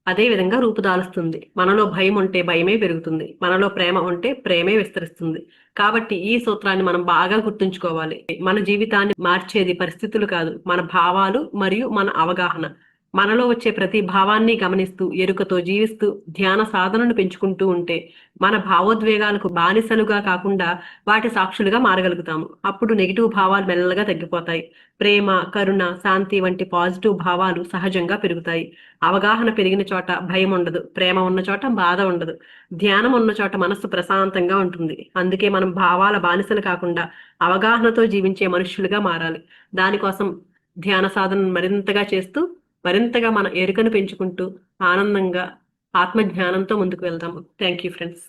అదే విధంగా రూపుదాలుస్తుంది. మనలో భయం ఉంటే భయమే పెరుగుతుంది, మనలో ప్రేమ ఉంటే ప్రేమే విస్తరిస్తుంది. కాబట్టి ఈ సూత్రాన్ని మనం బాగా గుర్తుంచుకోవాలి. మన జీవితాన్ని మార్చేది పరిస్థితులు కాదు, మన భావాలు మరియు మన అవగాహన. మనలో వచ్చే ప్రతి భావాన్ని గమనిస్తూ ఎరుకతో జీవిస్తూ ధ్యాన సాధనను పెంచుకుంటూ ఉంటే మన భావోద్వేగాలకు బానిసలుగా కాకుండా వాటి సాక్షులుగా మారగలుగుతాము. అప్పుడు నెగిటివ్ భావాలు మెల్లగా తగ్గిపోతాయి. ప్రేమ, కరుణ, శాంతి వంటి పాజిటివ్ భావాలు సహజంగా పెరుగుతాయి. అవగాహన పెరిగిన చోట భయం ఉండదు, ప్రేమ ఉన్న చోట బాధ ఉండదు, ధ్యానం ఉన్న చోట మనస్సు ప్రశాంతంగా ఉంటుంది. అందుకే మనం భావాల బానిసలు కాకుండా అవగాహనతో జీవించే మనుష్యులుగా మారాలి. దానికోసం ధ్యాన సాధన మరింతగా చేస్తూ మరింతగా మన ఎరుకను పెంచుకుంటూ ఆనందంగా ఆత్మజ్ఞానంతో ముందుకు వెళ్దాము. Thank you friends.